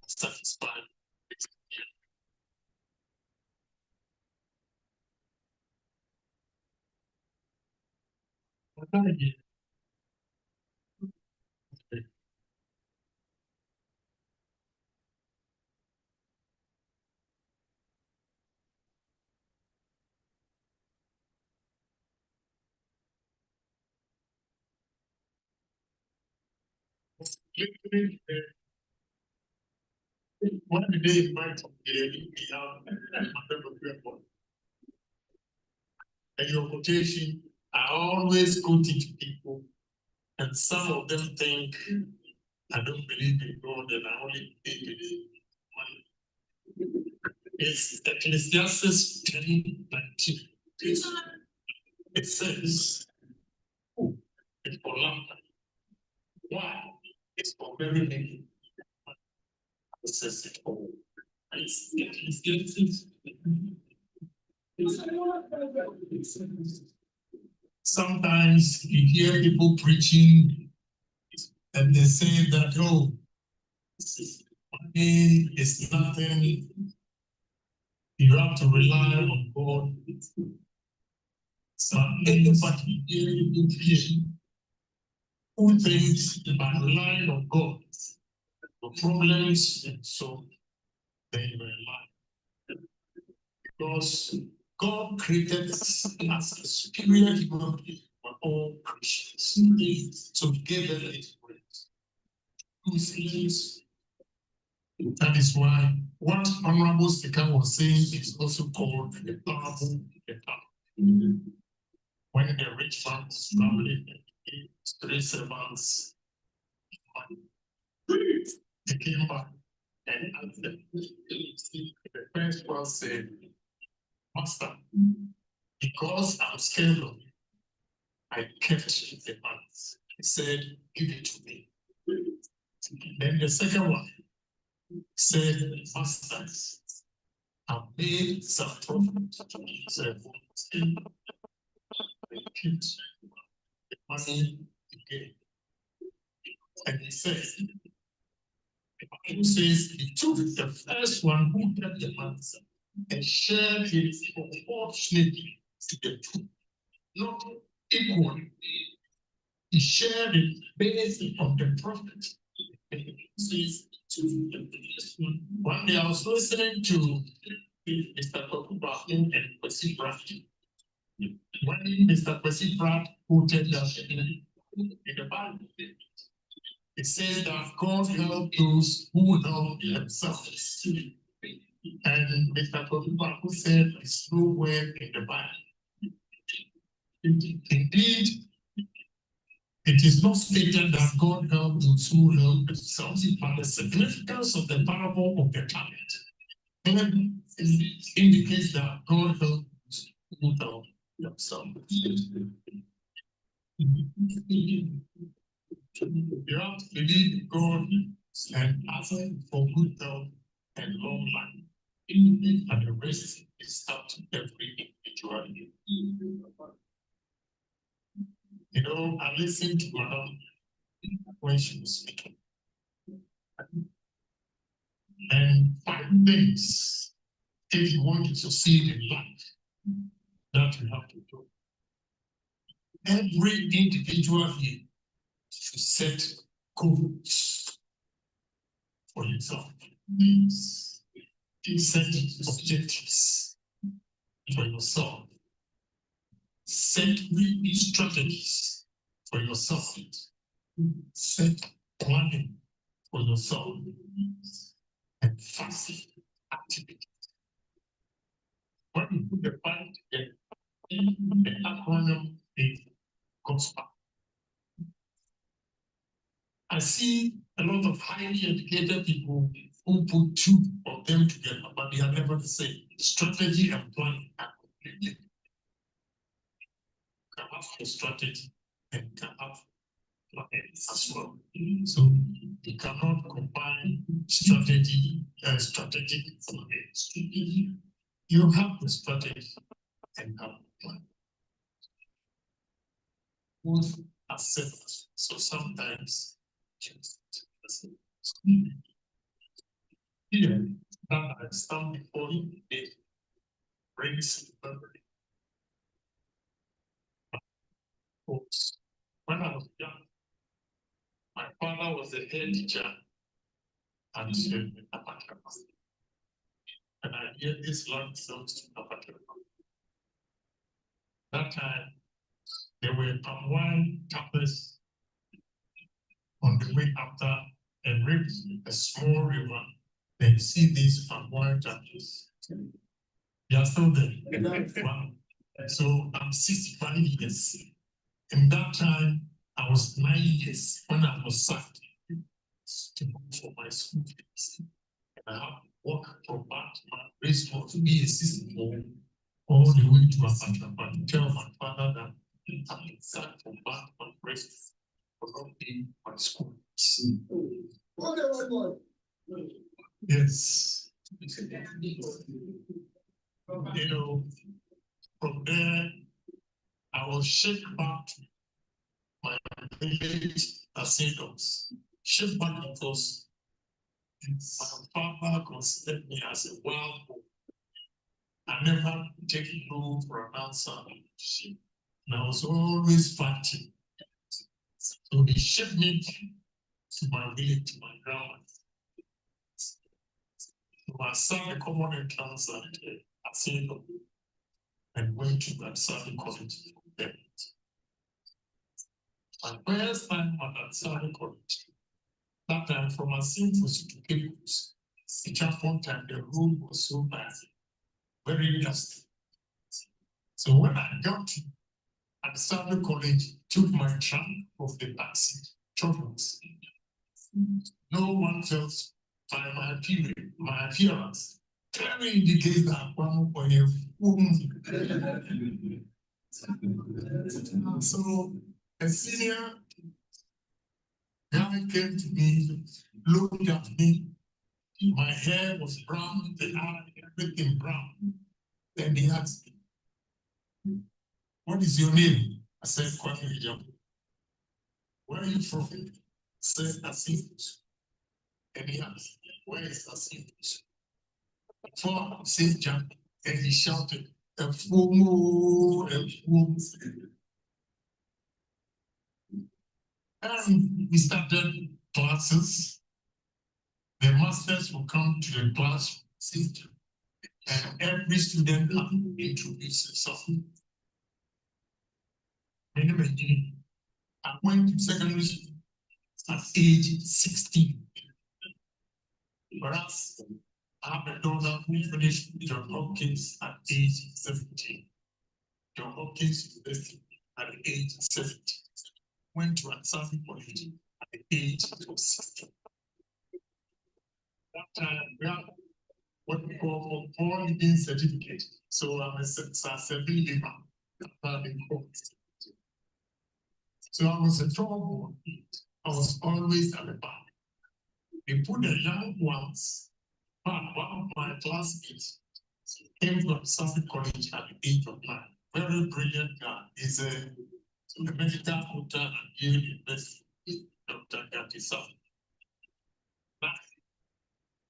Satisfied. One day in my we have and your quotation, I always quote it to people, and some of them think I don't believe in God and I only believe in money. It's Ecclesiastes 3:19. It says, oh, it's for laughter. Why? It's for very many. It says it all. It's Ecclesiastes. Sometimes you hear people preaching and they say that, oh, money is nothing. You have to rely on God. So anybody here who thinks by relying on God, the problems so they will lie. Because God created us as a superior human being for all creatures. So he gave them his praise. That is why what Honorable Speaker was saying is also called the parable. When the rich man was traveling, his 3 servants, they came back and asked them. The first one said, Master, because I'm scared of you, I kept the funds. He said, give it to me. Then the second one said, Master, I've made some profit. He said, I kept the money again. And he said, the Bible says he took the first one who kept the money and shared it proportionately to the two, not equally. He shared it based on the profit. And he says to the first one. One day I was listening to Mr. Kokuba and Percy Pratt. When Mr. Percy Pratt quoted that in the Bible, it says that God helped those who help themselves. And Mr. Kokuba who said it's nowhere in the Bible. Indeed, it is not stated that God helped those who help themselves, but the significance of the parable of the talent indicates that God helped those who help themselves. You have to believe in God and ask for good health and long life. And the rest is up to every individual. You know, I listened to Madam when she was speaking. And 5 things, if you want to succeed in life, that you have to do. Every individual here should set goals for yourself. Set objectives for yourself. Set strategies for yourself. Set planning for yourself and fasting activity. When you put the plan together, the acronym is gospel. I see a lot of highly educated people who put two of them together, but they are never the same. Strategy and planning are completely. You can have a strategy and you can have planning as well. So you cannot combine strategy and strategic planning. You have the strategy and have the plan. Both are separate. So sometimes here that I stand before you today brings memory. When I was young, my father was the head teacher at Apatema. And I hear this long songs to Apatema. That time, there were palm wine tappers on the way after a river, a small river. Then you see these palm wine tappers. They are still there. Wow. So I'm 65 years. In that time, I was 9 years when I was sacked to go for my school fees. And I have to walk from back to my race to be a system all the way to Apatema to tell my father that I've been sacked from back to my race for not being my school fees. Yes. You know, from there, I was shipped back to my village as St. Shipped back because my father considered me as a wild boy. I never taken no for an answer. And I was always fighting. So he shipped me to my village, to my grandma. So I sang the common entrance at St. and went to that Sunday college. My first time at that Sunday college, that time from a sinful to Cables, at that point time the road was so bad, very dusty. So when I got to at Sunday college, took my trunk of the backseat, chocolates. No one felt by my appearance clearly indicates that one point of so a senior guy came to me, looked at me. My hair was brown, the eye, everything brown. Then he asked me, "What is your name?" I said, "Kwame Ijam." "Where are you from?" I said, "Asifus." And he asked, "Where is Asifus?" Before I said jump, and he shouted, "A FOMO, a FOMO." And we started classes. The masters will come to the class, and every student have to introduce himself. I went to secondary school at age 16. Whereas I have a daughter who finished John Hopkins at age 17. John Hopkins University at the age of 17. Went to Ahafo College at the age of 16. That time, we have what we call all living certificate. So I'm a certificate member. So I was a tall boy. I was always at the back. They put the young ones, but one of my classmates came from Ahafo College at the age of 9. Very brilliant guy. He's a medical doctor at Yale University, Dr. Gatisa.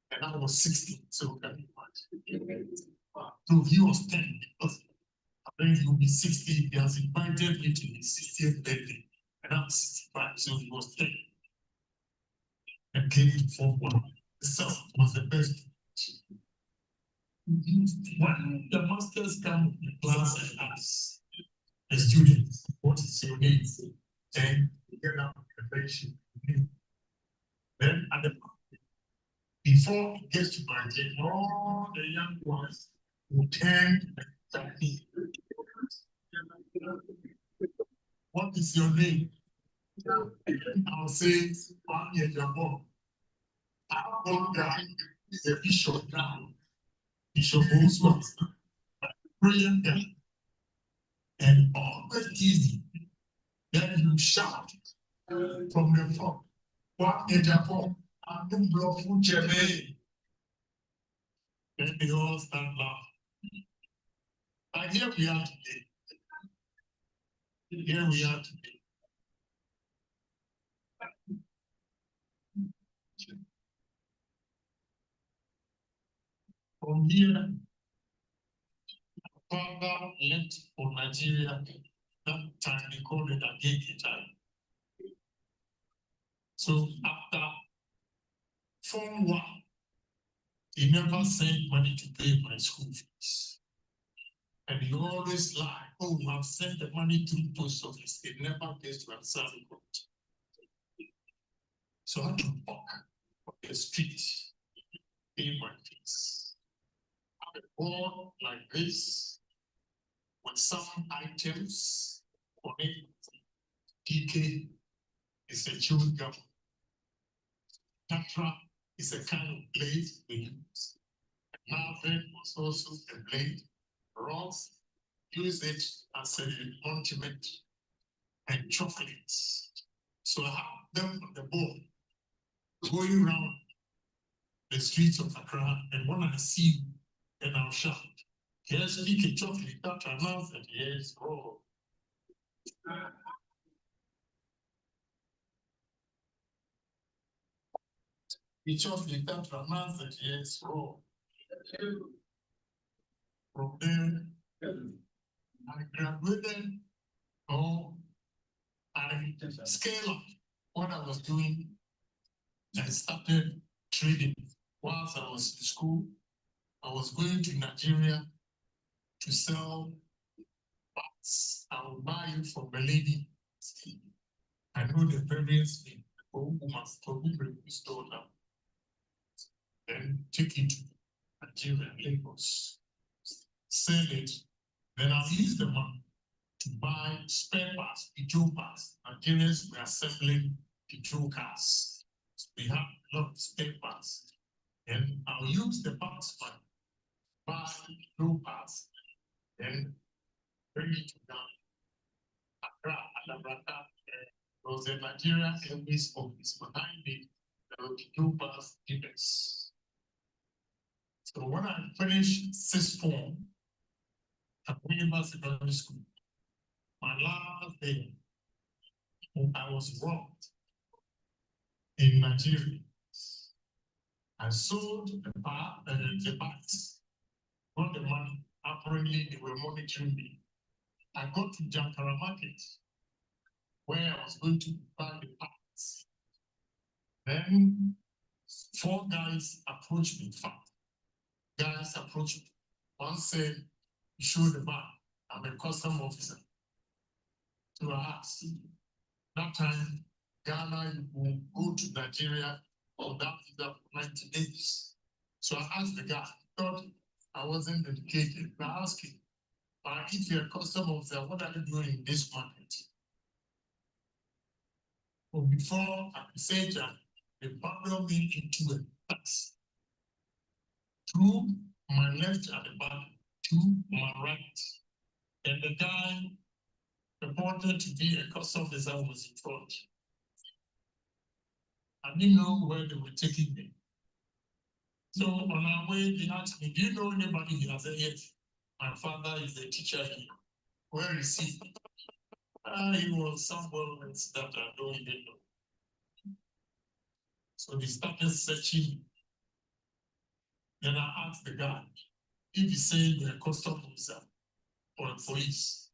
And I was 16, so can you imagine? So he was 10 because then he will be 60. He has invited me to his 60th birthday, and I'm 65, so he was 10. And came to form one. The self was the best. When the masters come to class and ask a student, "What is your name?" and you get out the bench. Then at the before it gets to my team, all the young ones will turn at me. What is your name? I'll say, I'm your Jabon. I'll go down, the bishop down. Bishop Oswald, brilliant guy, and always easy. Then you shout from the front. What the Jabon? I'm the block for Jermaine. Then they all stand laughing. And here we are today. Here we are today. From here, father left for Nigeria. That time they called it a gay time. So after Form 1, he never sent money to pay my school fees. And he always lied, oh, I've sent the money through post office. It never gets to answer the court. So I had to walk on the street, pay my fees. I had a board like this, with some items on it. DK is a chewing gum. Tatra is a kind of blade they use. Marvin was also a blade. Ross used it as an ornament, and chocolates. So I have them on the board going around the streets of Accra, and when I see you, then I'll shout, here's speaking chocolate, that announce that yes, oh. The chocolate that announce that yes, oh. From there, I graduated, oh, I scaled up what I was doing. I started trading whilst I was in school. I was going to Nigeria to sell bats. I will buy it from a lady. I know the various things. Who must store them. Then take it to Nigeria, Lagos, sell it. Then I'll use the money to buy spare parts, Peugeot parts. Nigerians were assembling Peugeot cars. So we have a lot of spare parts. And I'll use the parts money, buy Peugeot parts, then bring it to Ghana. Accra, Adabrata, there was a Nigeria Airways office behind it. There were Peugeot parts dealers. So when I finished sixth form at William Secondary School, my last day, I was robbed in Nigeria. I sold the bags, got the money. Apparently, they were monitoring me. I got to Jankara Market, where I was going to buy the parts. Then 4 guys approached me. 5 guys approached me. One said, show the bag. I'm a custom officer. So I asked, that time, Ghana will go to Nigeria on that visa for 90 days. So I asked the guy, thought I wasn't dedicated. I asked him, if you're a custom officer, what are you doing in this market? Well, before I said that, they bundled me into a tax. Through my left at the back, to my right. And the guy reported to be a custom officer was in front. I didn't know where they were taking me. So on our way, they asked me, do you know anybody? I said, yes, my father is a teacher here. Where is he? He was somewhere else that I don't even know. So they started searching. Then I asked the guy, if he said they're a custom officer or a police,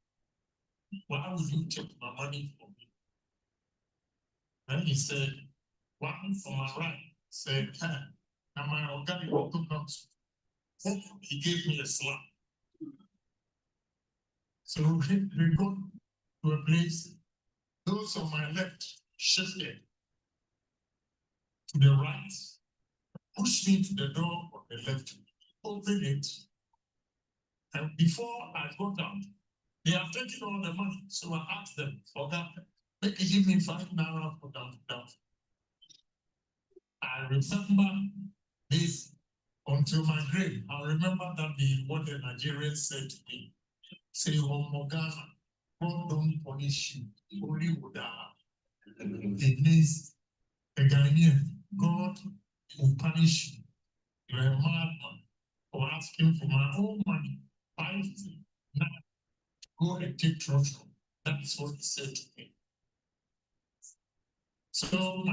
why would you take my money from me? Then he said, one from my right said, now my organic worker comes. He gave me a slap. So we got to a place, those on my left shifted to the right, push me to the door on the left, open it. And before I got out, they have taken all the money. So I asked them, for that, make it give me $5 for that. I remember this until my grave. I remember that what the Nigerians said to me. Say, Homo Ghana, God don't punish you, only would it means a Ghanaian, God will punish you. You're a madman for asking for my own money. 50 now go and take trouble. That is what he said to me. So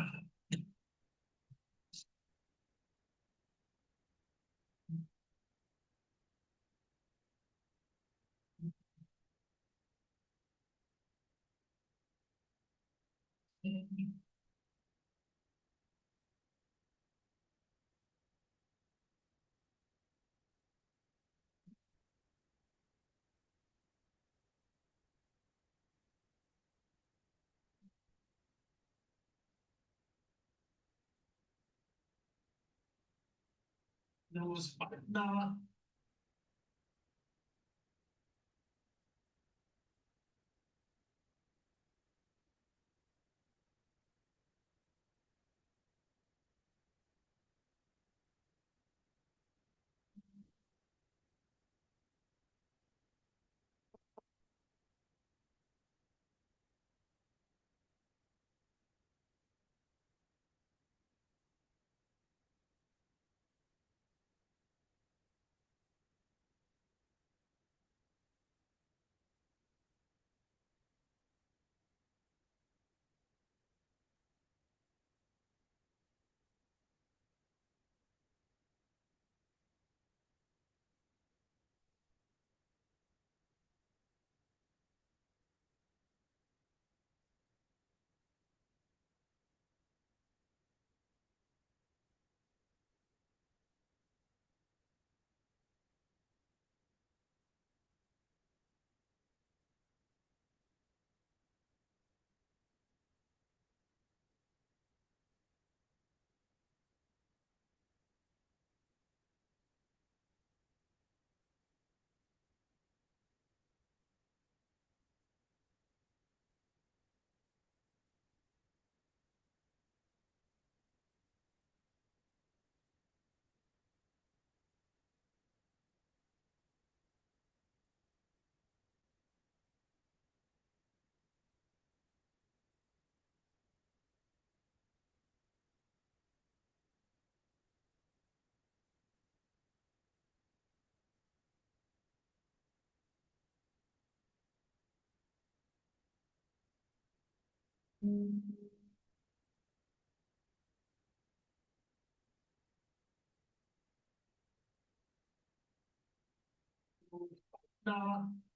there was $5.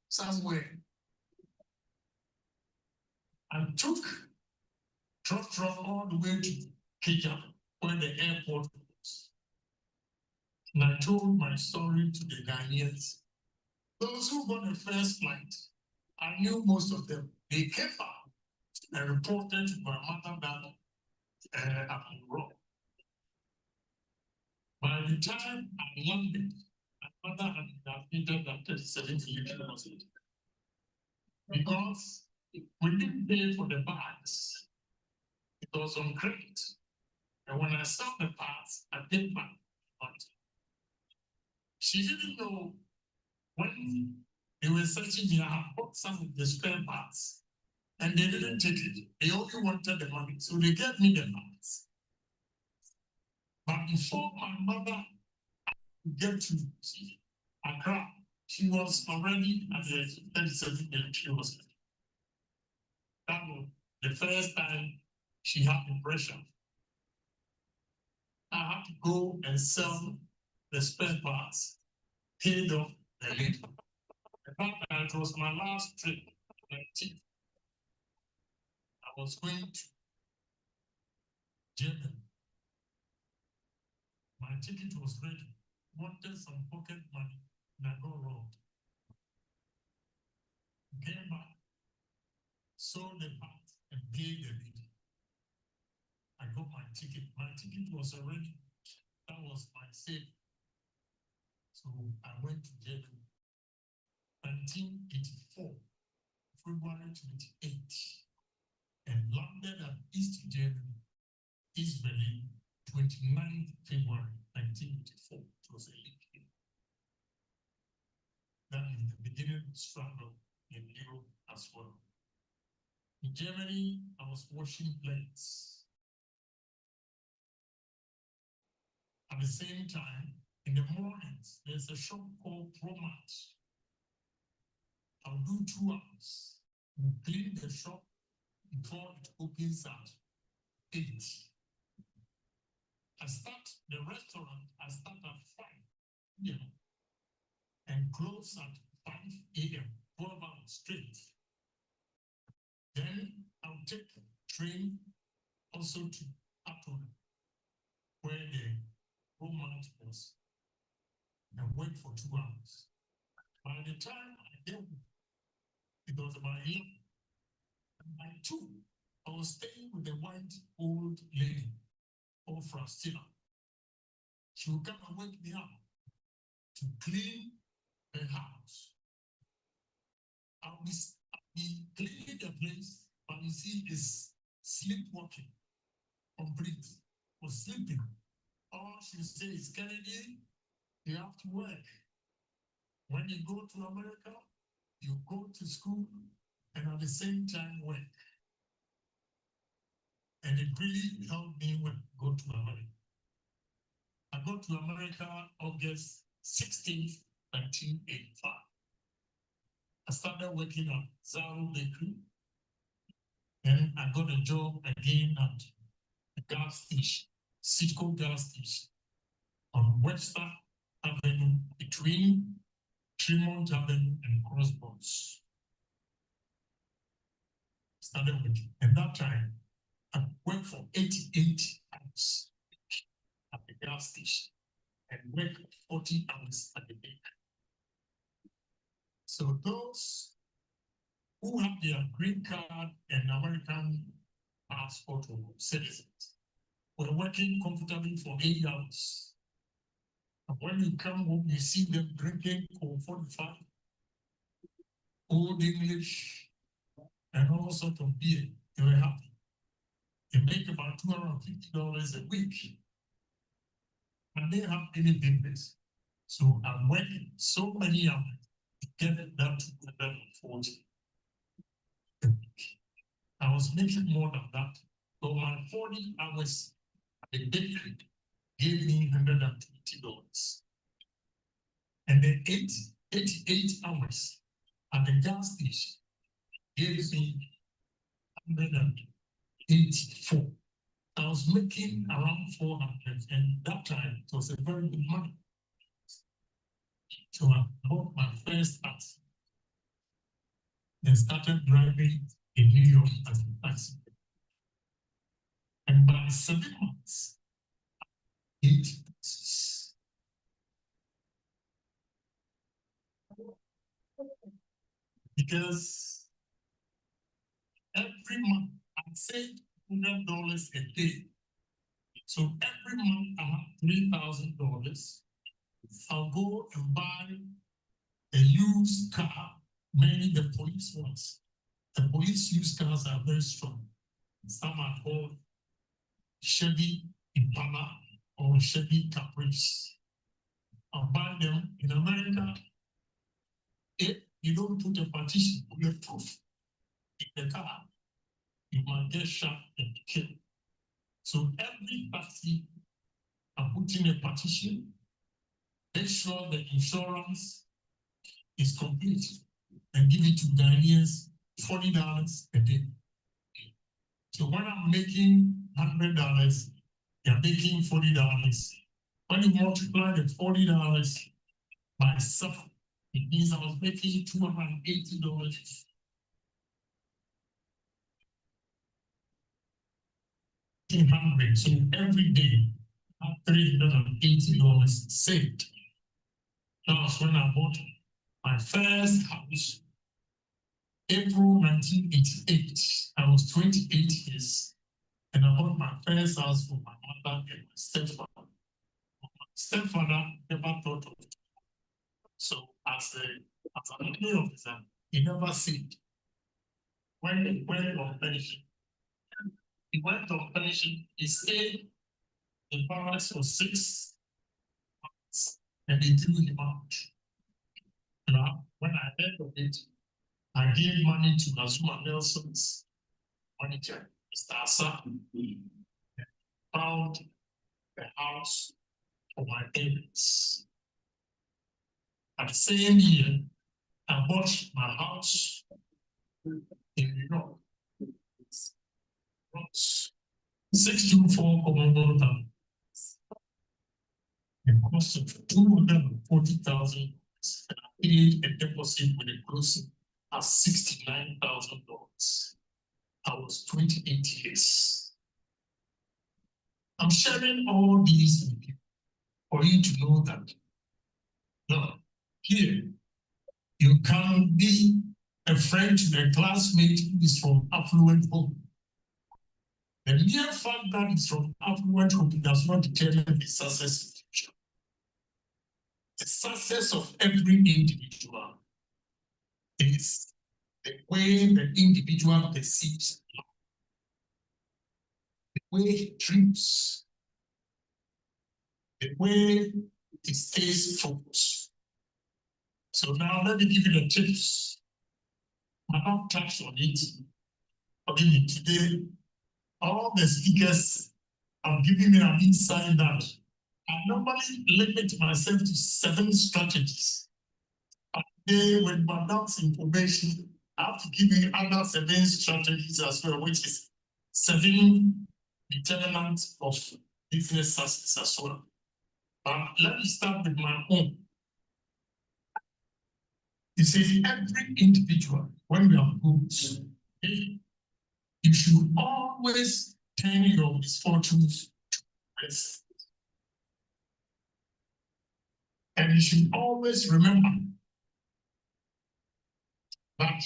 Somewhere. I took truck all the way to Kenya, where the airport was. And I told my story to the Ghanaians. Those who got the first flight, I knew most of them. They came back and reported to my mother that I'm wrong. By the time I landed, my mother had admitted that 37 years because we didn't pay for the bags. It was on credit. And when I saw the parts, I paid back. She didn't know when they were searching me, I had bought some of the spare parts. And they didn't take it. They only wanted the money. So they gave me the parts. But before my mother get to Accra, she was already at the 37 years. She was. That was the first time she had depression. I had to go and sell the spare parts, paid off the lady. The fact that it was my last trip, I was going to Germany. My ticket was ready. Wanted some pocket money, and I got robbed. Came back, sold the part, and paid the lady. I got my ticket. My ticket ticket was already, that was my saving. So I went to Germany. 1984, February 28th, and landed at East Germany, East Berlin, 29th February 1984. It was a leap year. That is the beginning of the struggle in Europe as well. In Germany, I was washing plates. At the same time, in the mornings, there's a shop called Promat. I'll do 2 hours. We'll clean the shop before it opens at 8. I start the restaurant, I start at 5 p.m. and close at 5 a.m. 12 hours straight. Then I'll take train also to Apple, where the Roman was, and wait for 2 hours. By the time I get home, it was about 11. And by 2, I was staying with a white old lady called Faustina. She would come and wake me up to clean the house. I'll be cleaning the place, but you see, it's sleepwalking, complete, or sleeping. All she says, Kennedy, you have to work. When you go to America, you go to school and at the same time work. And it really helped me when I go to America. I got to America August 16th, 1985. I started working at Zaro Bakery. Then I got a job again at a gas station, Citco gas station, on Webster Avenue between Tremont Avenue and Crossroads. Started working. At that time, I worked for 88 hours at the gas station and worked 40 hours at the bakery. So those who have their green card and American passport or citizens were working comfortably for 8 hours. And when you come home, you see them drinking Coke 45, Old English, and all sorts of beer. They were happy. They make about $250 a week. And they have any business. So I'm working so many hours to get it down to 240 a week. I was making more than that. So my 40 hours at the bakery gave me $120. And the 88 hours at the gas station gave me 184. I was making around 400, and that time it was a very good money. So I bought my first taxi and started driving in New York as a taxi. And by 7 months, 8 taxis. Because every month I saved $100 a day. So every month I have $3,000. I'll go and buy a used car, mainly the police ones. The police used cars are very strong. Some are called Chevy Impala or Chevy Caprice. I'll buy them in America. If you don't put a partition bulletproof in the car, you might get shot and killed. So every taxi, I put in a partition, make sure the insurance is complete, and give it to Ghanaians $40 a day. So when I'm making $100, they're making $40. When you multiply the $40 by 7, it means I was making $280. So every day, I have $380 saved. That was when I bought my first house, April 1988. I was 28 years And I bought my first house for my mother and my stepfather. My stepfather never thought of it. So as an army officer, he never said when he went on pension. He went on pension, he stayed in barracks for 6 months and they threw him out. Now, when I heard of it, I gave money to Nazuma Nelson's manager, Mr. Asa, found the house for my parents. At the same year, I bought my house in New York. 624 Commonwealth Town. The cost of $240,000 and I paid a deposit with a closing at $69,000. I was 28 years. I'm sharing all these with you for you to know that now, here, you can be a friend to a classmate who is from affluent home. The mere fact that it's from affluent home does not determine the success in the future. The success of every individual is the way the individual perceives life, the way he dreams, the way he stays focused. So now let me give you the tips. I have touched on it. Okay, today, all the speakers have given me an insight that I normally limit myself to 7 strategies. But today, with Madame's information, I have to give you other 7 strategies as well, which is 7 determinants of business success as well. But let me start with my own. You see, every individual, when we have goals, you should always turn your misfortunes to blessings. And you should always remember that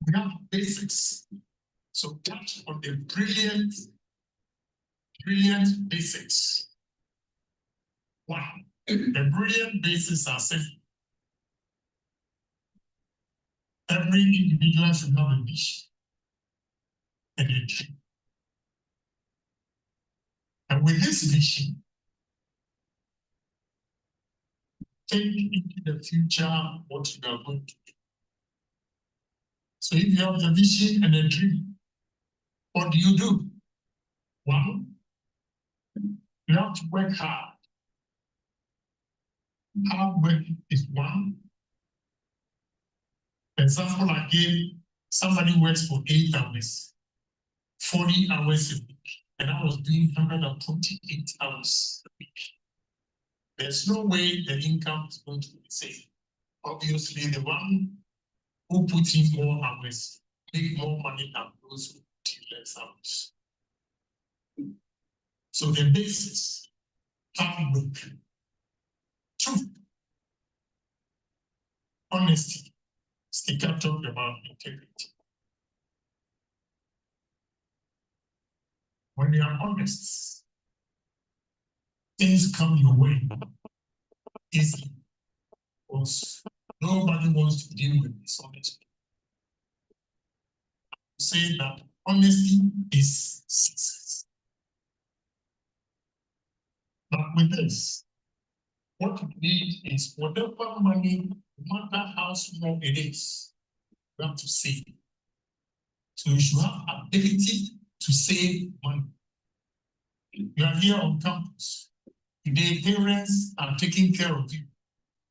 we have basics. So touch on the brilliant basics. One, the brilliant basics are simple. Every individual should have a vision and a dream. And with this vision, take into the future what you are going to do. So if you have a vision and a dream, what do? One, you have to work hard. Hard work is one. Example I gave, somebody works for 8 hours, 40 hours a week, and I was doing 128 hours a week. There's no way the income is going to be the same. Obviously, the one who puts in more hours make more money than those who put in less hours. So the basis, hard work. 2, honesty. Sticker talked about integrity. When you are honest, things come your way easily. Because nobody wants to deal with dishonest people. Say that honesty is success. But with this, what you need is whatever money, no matter how small it is, you have to save. So you should have ability to save money. You are here on campus. Today, parents are taking care of you.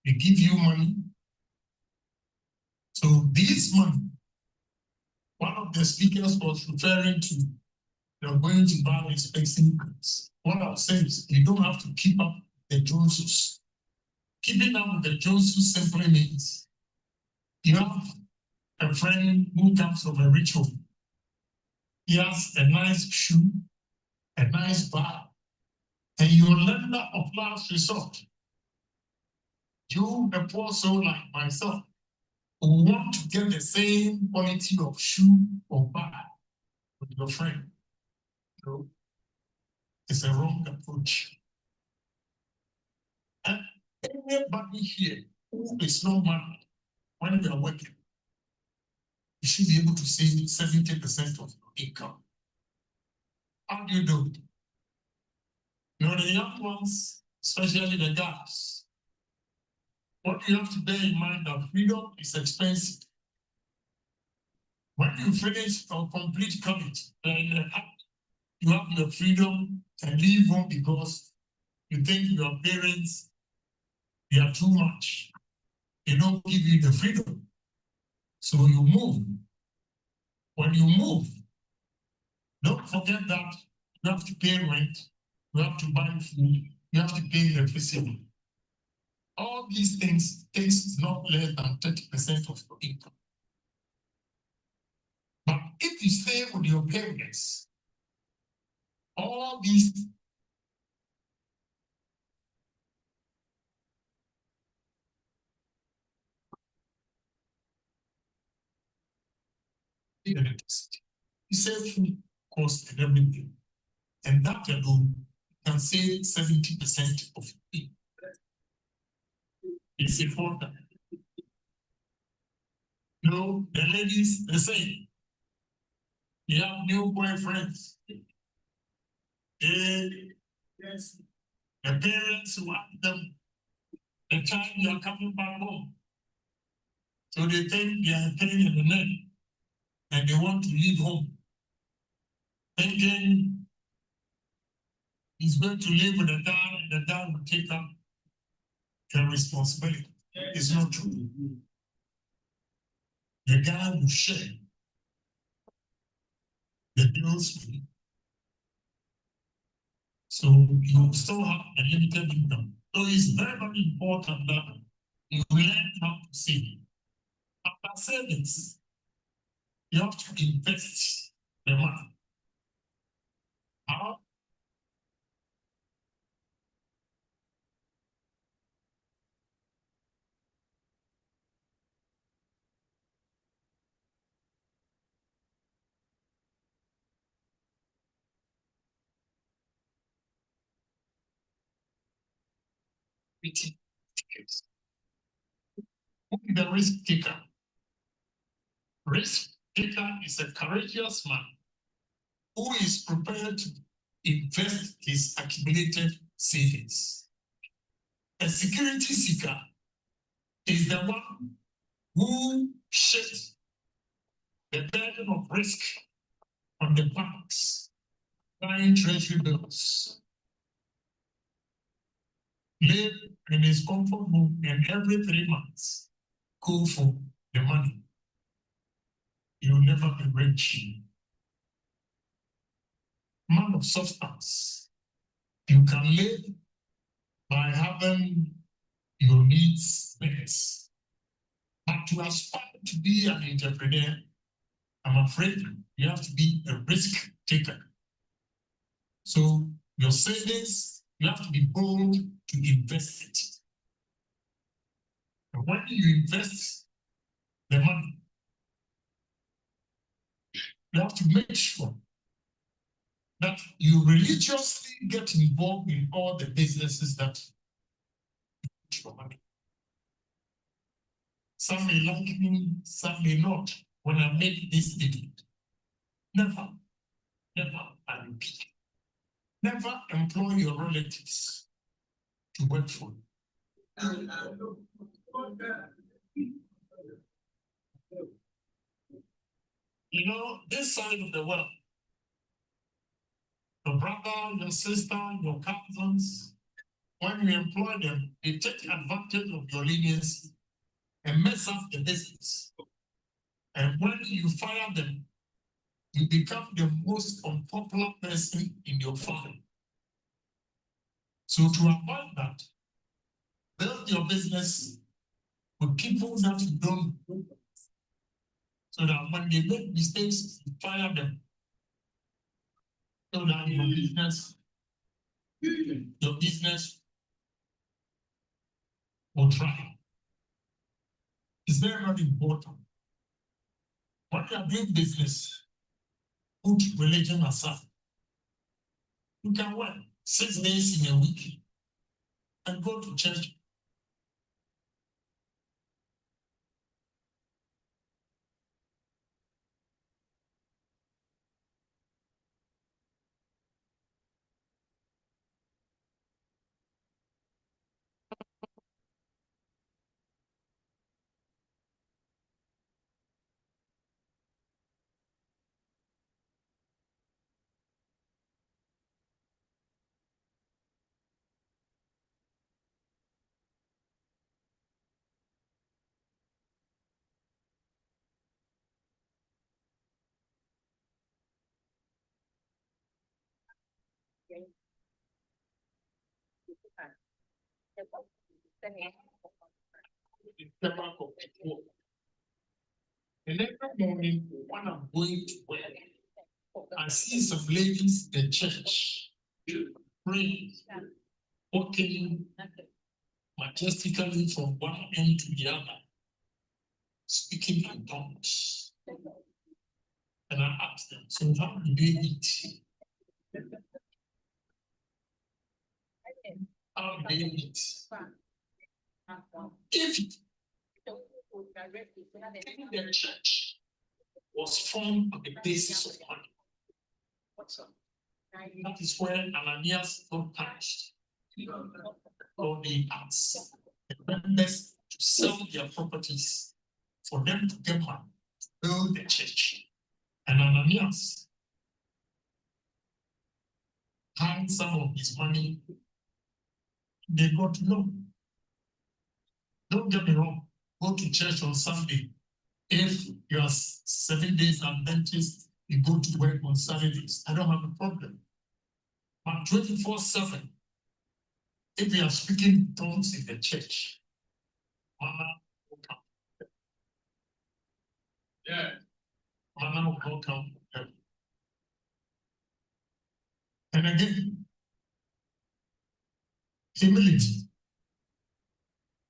They give you money. So this money, one of the speakers was referring to, you're going to buy expensive goods. What I'll say is, you don't have to keep up the Joneses. Keeping up with the Joneses simply means you have a friend who comes from a rich home. He has a nice shoe, a nice bag, and your lender of last resort, you, a poor soul like myself, who want to get the same quality of shoe or bag, with your friend. No, it's a wrong approach. And everybody here who is not married, when you are working, you should be able to save 70% of your income. How do you do it? You know, the young ones, especially the guys, what you have to bear in mind that freedom is expensive. When you finish or complete college, then you have your freedom and leave home because you think your parents, they are too much. They don't give you the freedom. So you move. When you move, don't forget that you have to pay rent, you have to buy food, you have to pay electricity. All these things takes not less than 30% of your income. But if you stay with your parents, all these electricity, you save food costs and everything. And that alone can save 70% of your income. It's important. No, the ladies, they say, you have new boyfriends. Yes, the parents want them, the time you are coming back home. So they think they are paying in the neck and they want to leave home. Thinking he's going to live with the dad and the dad will take up the responsibility. It's not true. The guy will share the bills with you. So you still have a limited income. So it's very, very important that you learn how to save. After savings, you have to invest the money. How? Who is the risk taker? Risk taker is a courageous man who is prepared to invest his accumulated savings. A security seeker is the one who shifts the burden of risk on the banks, buying treasury bills, live in his comfort room, and every 3 months go for the money. You'll never be rich. Man of substance, you can live by having your needs met. But to aspire to be an entrepreneur, I'm afraid you have to be a risk taker. So your savings, you have to be bold to invest it. And when you invest the money, you have to make sure that you religiously get involved in all the businesses that you put your money. Some may like me, some may not. When I make this statement, never, I repeat, never employ your relatives to work for you. You know, this side of the world, your brother, your sister, your cousins, when you employ them, they take advantage of your leniency and mess up the business. And when you fire them, you become the most unpopular person in your family. So to avoid that, build your business with people that you don't know, so that when they make mistakes, you fire them. So that your business will thrive. It's very, very important. When you are doing business, put religion aside. You can work 6 days in a week and go to church. And every morning when I'm going to work, I see some ladies in the church praying, walking majestically from one end to the other, speaking in tongues. And I asked them, so how do they eat? How do they eat? If the church was formed on the basis of money, that is where Ananias got punished. Or the asked the members to sell their properties for them to get money to build the church. And Ananias had some of his money. They got to know. Don't get me wrong, go to church on Sunday. If you are 7 days Adventist, you go to work on Saturdays. I don't have a problem. But 24/7, if we are speaking tongues in the church, manna will come. Yeah, manna will not come. And again, humility.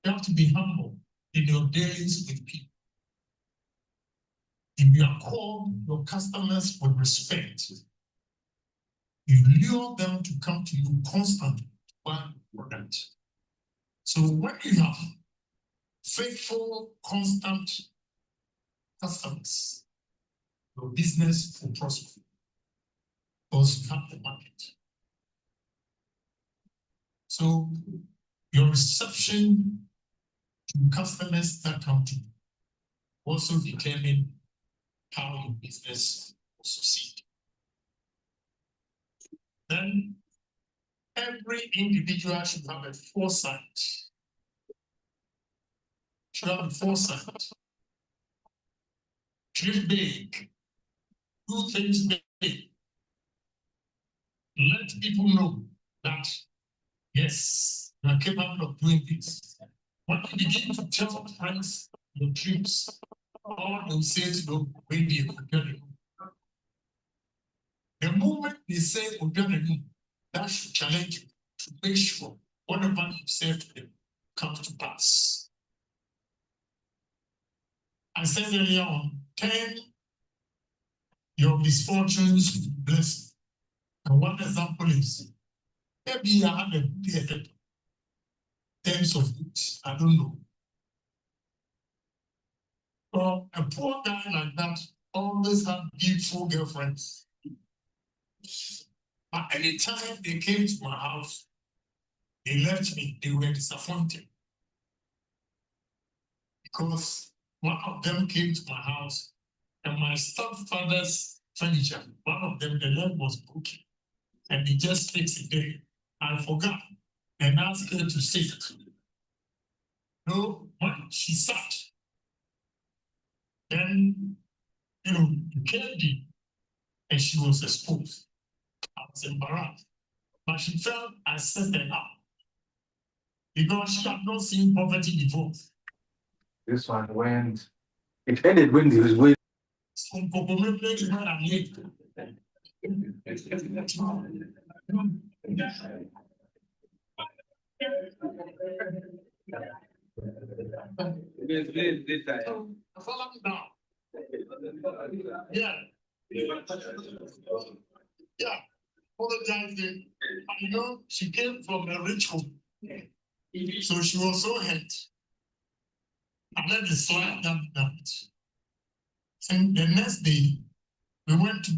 You have to be humble in your dealings with people. If you are called your customers with respect, you lure them to come to you constantly one product. So when you have faithful, constant customers, your business will prosper because you have the market. So your reception to customers that come to you also determine how your business will succeed. Then every individual should have a foresight. Should have a foresight. Dream big. Do things big. Let people know that, yes, you are capable of doing this. When you begin to tell friends your dreams, all they'll say to you, maybe you could get it. The moment they say, that should challenge you to make sure whatever you say to them comes to pass. I said earlier on, turn your misfortunes to blessing. And one example is, maybe I have a terms of it, I don't know. But a poor guy like that always had beautiful girlfriends. But anytime they came to my house, they left me, they were disappointed. Because one of them came to my house and my stepfather's furniture, one of them, the leg was broken. And he just fixed it there. I forgot and asked her to sit. No, when she sat, then, the care did, and she was exposed. I was embarrassed. But she felt I set her up because she had not seen poverty before. This one went. It ended when he was waiting. Some people is what I need. Follow me down. Yeah. Yeah, apologizing. I know she came from a rich home, so she was so hurt. I let the slide that. And the next day, we went to,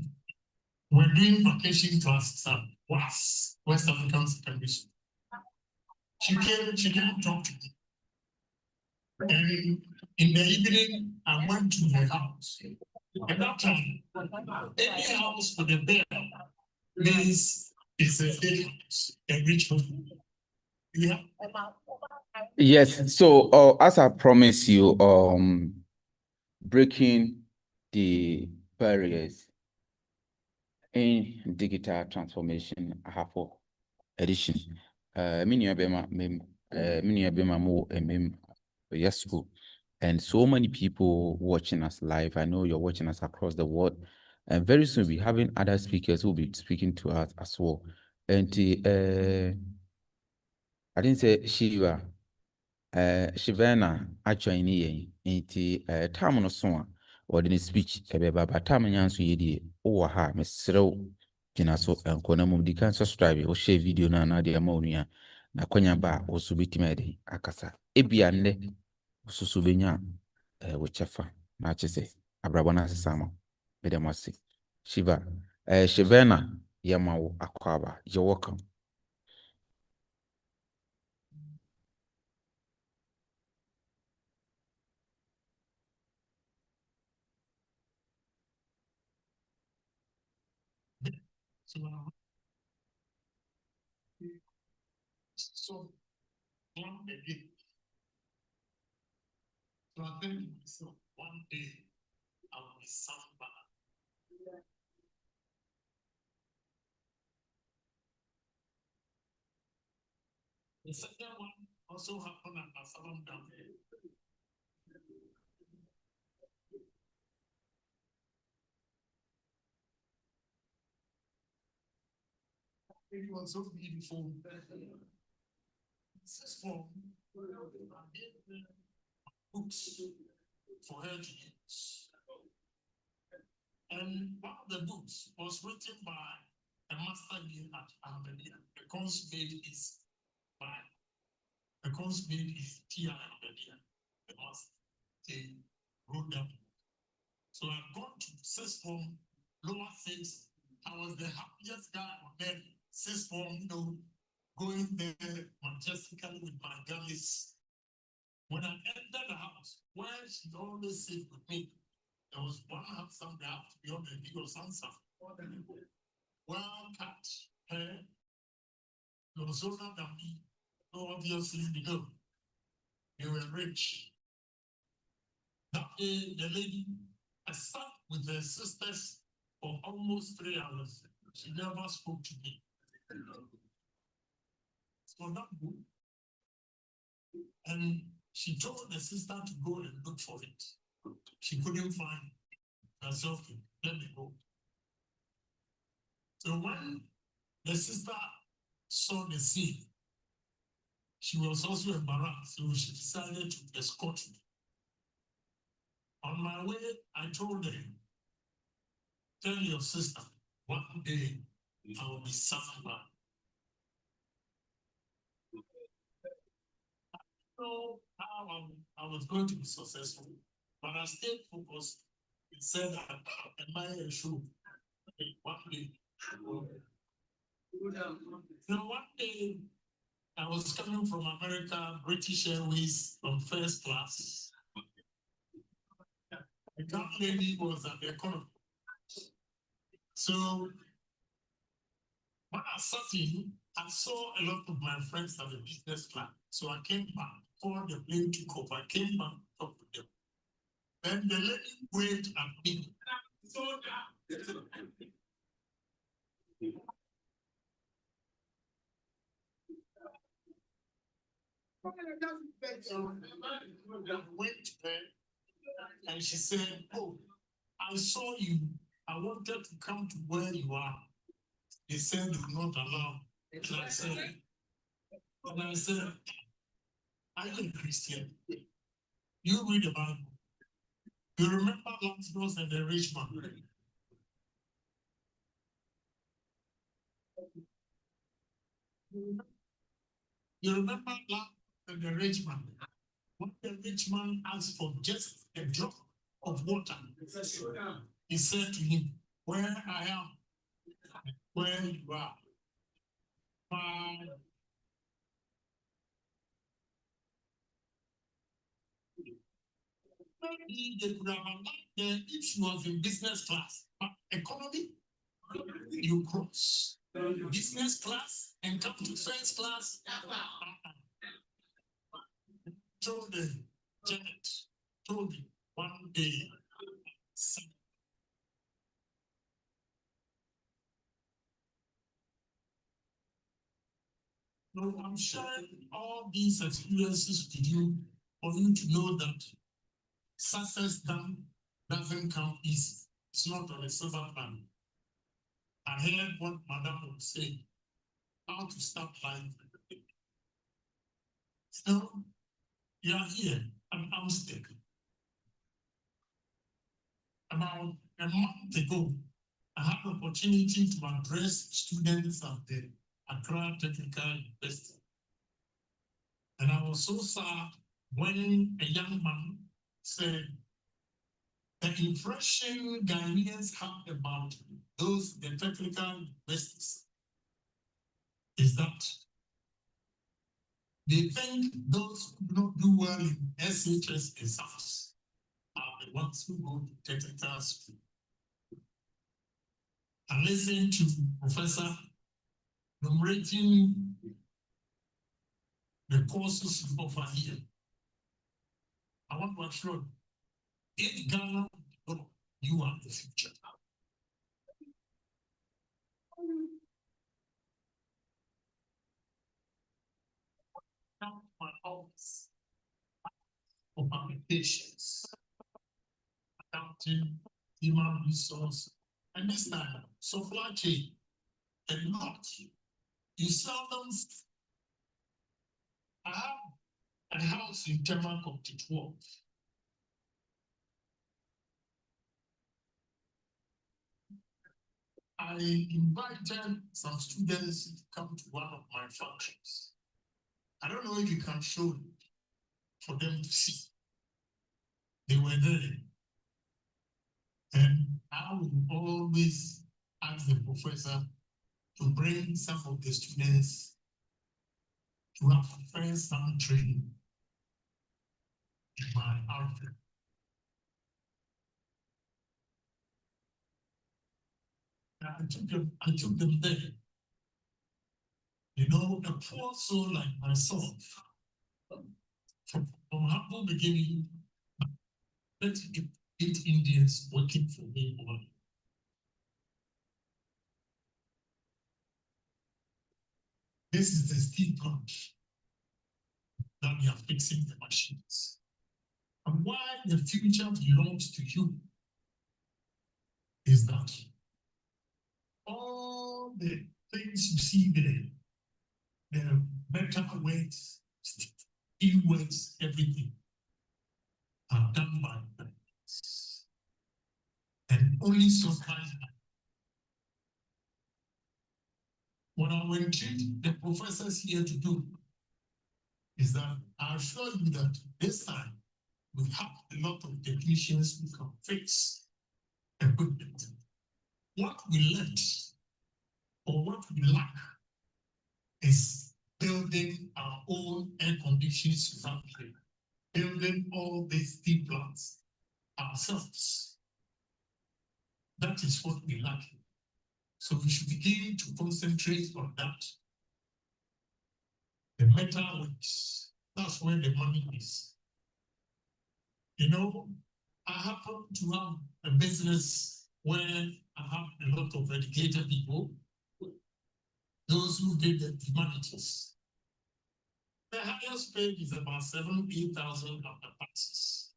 we're doing vacation classes at West African Secondary School. She didn't talk to me. And in the evening, I went to her house. At that time, any house with a bell means it's a big house, a rich home. Yeah. Yes. So, as I promised you, breaking the barriers in digital transformation, Ahafo edition. Yes, school. And so many people watching us live. I know you're watching us across the world. And very soon we'll be having other speakers who will be speaking to us as well. And I didn't say Shiva. Shivana actually time no so a ɔde ne speech ɛbɛba time nya nso yɛ die wowɔ ha mesrɛw gyina so nkɔ na mom di kan subscribe wohyɛ video no ana de ama wo nua na kwanya ba a wo so bɛtumi ayɛde akasa ebia nnɛ wo so bɛnya wo kyɛfa na akyɛ sɛ abrabɔ no asesa ma mede mo ase Shiva Shivana yɛma wo akɔ aba you're welcome. So one again. So I think to myself, one day I will be somebody. The second one also happened at Asylum down there. It was so beautiful. This is for books for her to use. And one of the books was written by a master here at Albania. The course made is by the course made is Tia Albania. The master they wrote that. So I've gone to sixth form, lower six. I was the happiest guy on that sixth form, going there majestically with my guys. When I entered the house, where she always sit with me, there was one handsome guy, to be honest, he was handsome. Well cut hair, he was older than me. So obviously, they were rich. That day, the lady, I sat with her sisters for almost 3 hours. She never spoke to me. So that book, and she told the sister to go and look for it. She couldn't find herself. Let me go. So when the sister saw the scene, she was also embarrassed, so she decided to escort me. On my way, I told her, tell your sister, one day I will be somewhere. Know how I was going to be successful, but I stayed focused. It said that am I a show? One day. So one day I was coming from America, British Airways on first class. The young lady was at the economy. So when I sat in, I saw a lot of my friends at the business class. So I came back before the plane took off. I came back to talk to them. Then the lady waved at me. So went to her and she said, oh, I saw you. I wanted to come to where you are. They said do not allow. And I said, are you a Christian? You read the Bible. You remember Lazarus and the rich man. You remember the rich man? When the rich man asked for just a drop of water, he said to him, "Where I am, where you are, fine." Maybe they could have allowed there if she was in business class. But economy, you cross business class and come to first class. Told Janet, told me one day, no, I'm sharing all these experiences with you for you to know that success doesn't come easy. It's not on a silver plan. I heard what Madame would say, how to start life. So you are here, I'm stuck. About a month ago, I had the opportunity to address students at the Accra Technical University. And I was so sad when a young man said, the impression Ghanaians have about those the technical universities is that they think those who do not do well in SHS exams are the ones who go to technical school. I listened to Professor enumerating the courses you offer here. I want to assure you, if Ghana, you are the future. Now, my office for publications, accounting, human resource, and this time, supply chain, and not. You seldom. I have a house in Tema Coptic 12. I invited some students to come to one of my functions. I don't know if you can show it for them to see. They were there. And I will always ask the professor to bring some of the students to have first-hand training in my outfit. I took them there. You know, a poor soul like myself, from humble beginning, 38 Indians working for me. This is the steel plant that we are fixing the machines. And why the future belongs to you is that all the things you see there, the metal weights, steel weights, everything are done by us. And only sometimes what I will treat the professors here to do is that I assure you that this time we have a lot of technicians who can fix equipment. What we left or what we lack is building our own air conditioning factory, building all these steel plants ourselves. That is what we lack. So we should begin to concentrate on that. The metal works, that's where the money is. You know, I happen to have a business where I have a lot of educated people, those who did the humanities. The highest pay is about 7,000-8,000 after taxes.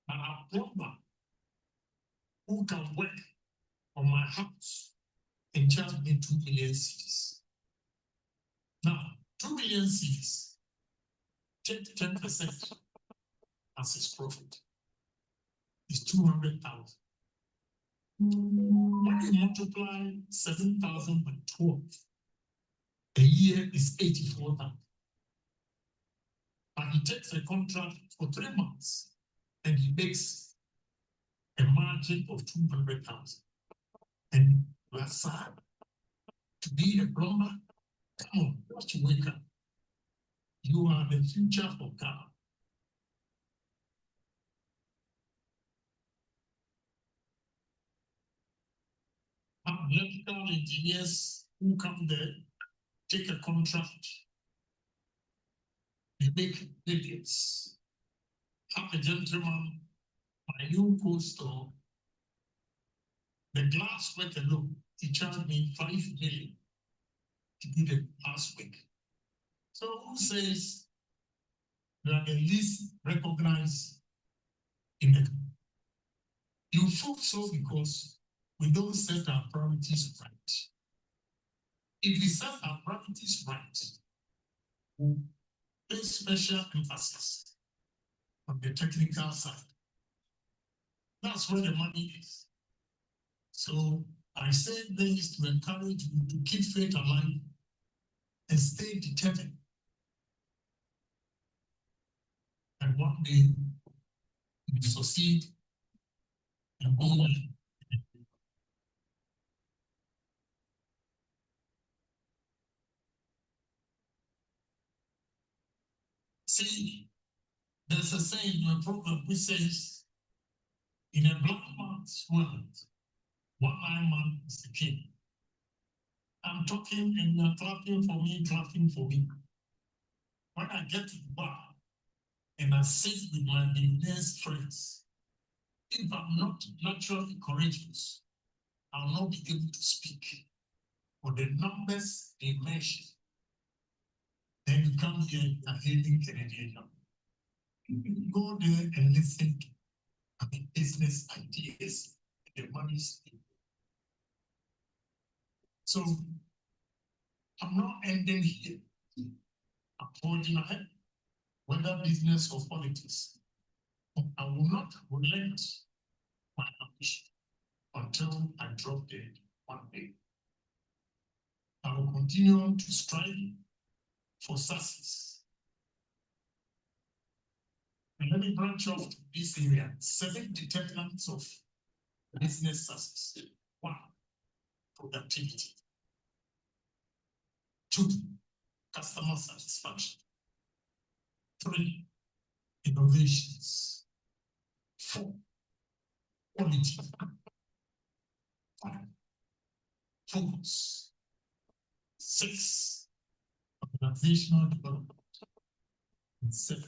And I have plumber who can work on my house and charge me 2 million cedis. Now, 2 million cedis, take 10% as his profit. Is 200,000. When you multiply 7,000 by 12, a year is 84,000. But he takes a contract for 3 months and he makes a margin of 200,000. And you are sad to be a plumber. Come on, once you wake up, you are the future of God. Electrical engineers who come there, take a contract, they make millions. Have a gentleman, my new co-store, the glass work alone, he charged me 5 million to do the last week. So who says you are the least recognized in the country? You feel so because we don't set our priorities right. If we set our priorities right, we pay special emphasis on the technical side. That's where the money is. So I say this to encourage you to keep faith alive and stay determined. And one day you succeed and go. See, there's a saying in a proverb which says, in a black man's world, one-eyed man is the king. I'm talking and you're clapping for me. When I get to the bar and I sit with my billionaires friends, if I'm not naturally courageous, I'll not be able to speak. For the numbers they mention, then you come here and hailing Canadian. You go there and listen to business ideas, the money speak. So I'm not ending here. I'm forging ahead, whether business or politics. I will not relent my ambition until I drop dead one day. I will continue to strive for success. And let me branch off to this area. 7 determinants of business success. 1, productivity. 2, customer satisfaction. 3, innovations. 4, quality. 5, focus. 6, organizational development. And 7,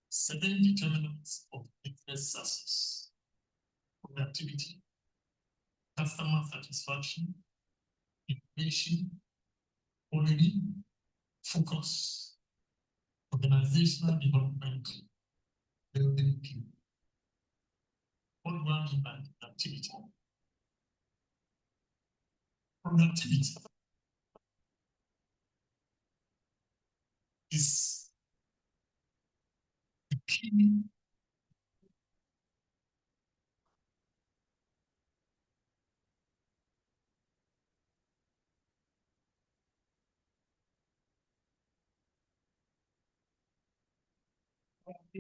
7 determinants of business success: productivity, customer satisfaction, innovation, quality, focus, organizational development, building people. What do I mean by productivity? Productivity is the key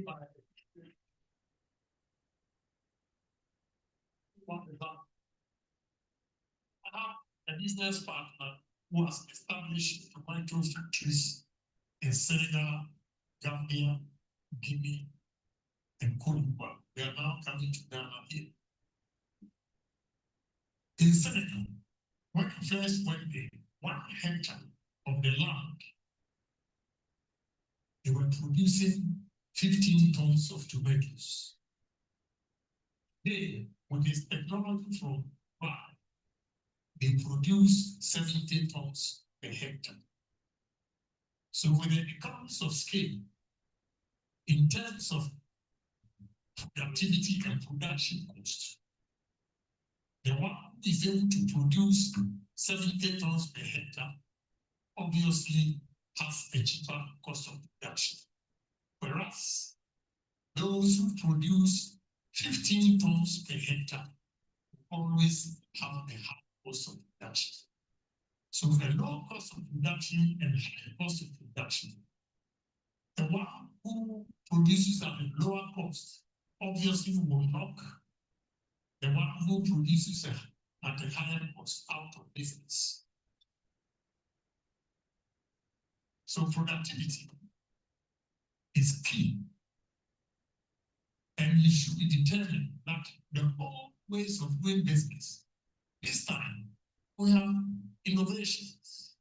I have a business partner who has established tomato factories in Senegal, Gambia, Guinea, and Cote d'Ivoire. They are now coming to Ghana here. In Senegal, when I first went there, 1 hectare of the land, they were producing 15 tons of tomatoes. They, with this technology from Bar, they produce 70 tons per hectare. So with the economies of scale, in terms of productivity and production costs, the one who is able to produce 70 tons per hectare obviously has a cheaper cost of production. Whereas those who produce 15 tons per hectare always have a high cost of production. So a low cost of production and high cost of production. The one who produces at a lower cost obviously will knock the one who produces at a higher cost out of business. So productivity is key. And you should be determined that the old ways of doing business, this time we have innovations.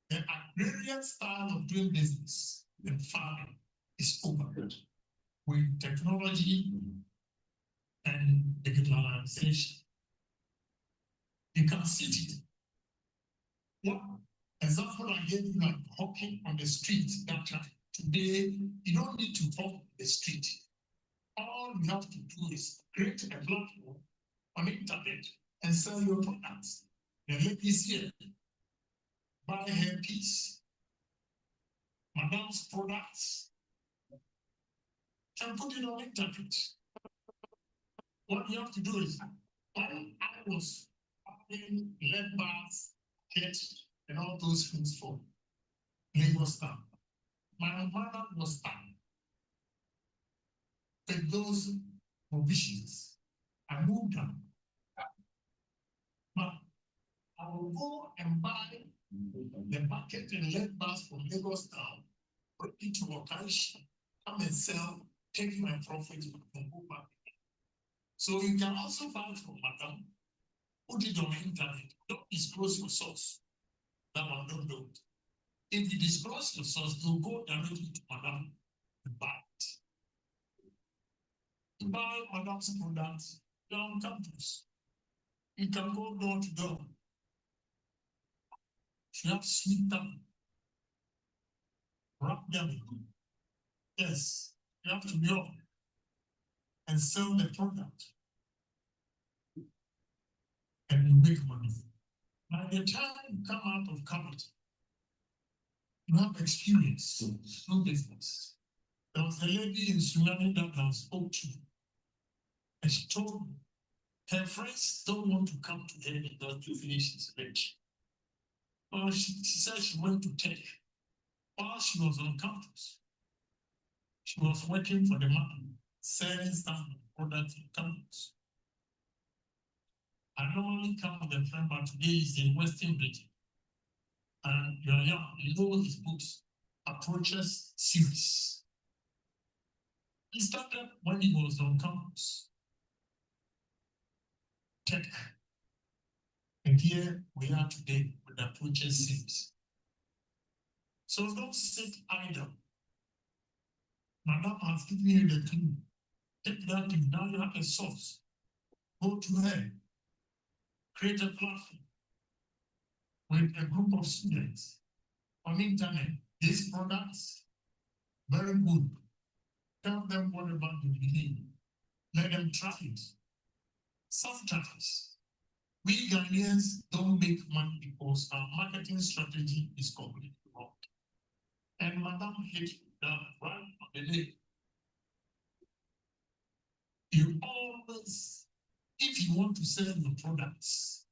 The agrarian style of doing business and farming is over with technology and digitalization. You can see it. One example I gave you, like hawking on the street that time. Today, you don't need to hawk on the street. All you have to do is create a platform on the internet and sell your products. The ladies here buy her piece, Madame's products, and put it on the internet. What you have to do is, when I was buying lead bars, kits, and all those things for Lagos Town, my mother was stuck with those provisions. I moved on. But I will go and buy the bucket and lead bars from Lagos Town, bring it to Okaishi, come and sell, take my profit and go back. So you can also buy from Madam, put it on the internet. Don't disclose your source. That one don't do it. If you disclose your source, you'll go directly to Madam and buy it. You buy Madam's products down campus. You can go door to door. You have to sweep them, wrap them. Yes, you have to be on and sell the product. And you make money. By the time you come out of capital, you have experience, no business. There was a lady in Sunyani that I spoke to, and she told me her friends don't want to come to her because to finish his lecture. Well, she said she went to tech while she was on campus. She was working for the man, selling stuff and products on campus. I normally come with a friend, but today is in Western Britain. And you're young, you know his books, Approaches series. He started when he was on campus. Tech. And here we are today with the Approaches series. So don't sit idle. Madam has given you the clue. Take that thing, now you have a source. Go to her. Create a platform with a group of students on the internet. These products, very good. Tell them what about the beginning. Let them try it. Sometimes we Ghanaians don't make money because our marketing strategy is completely wrong. And Madam hit that right on the nail. You always, if you want to sell your products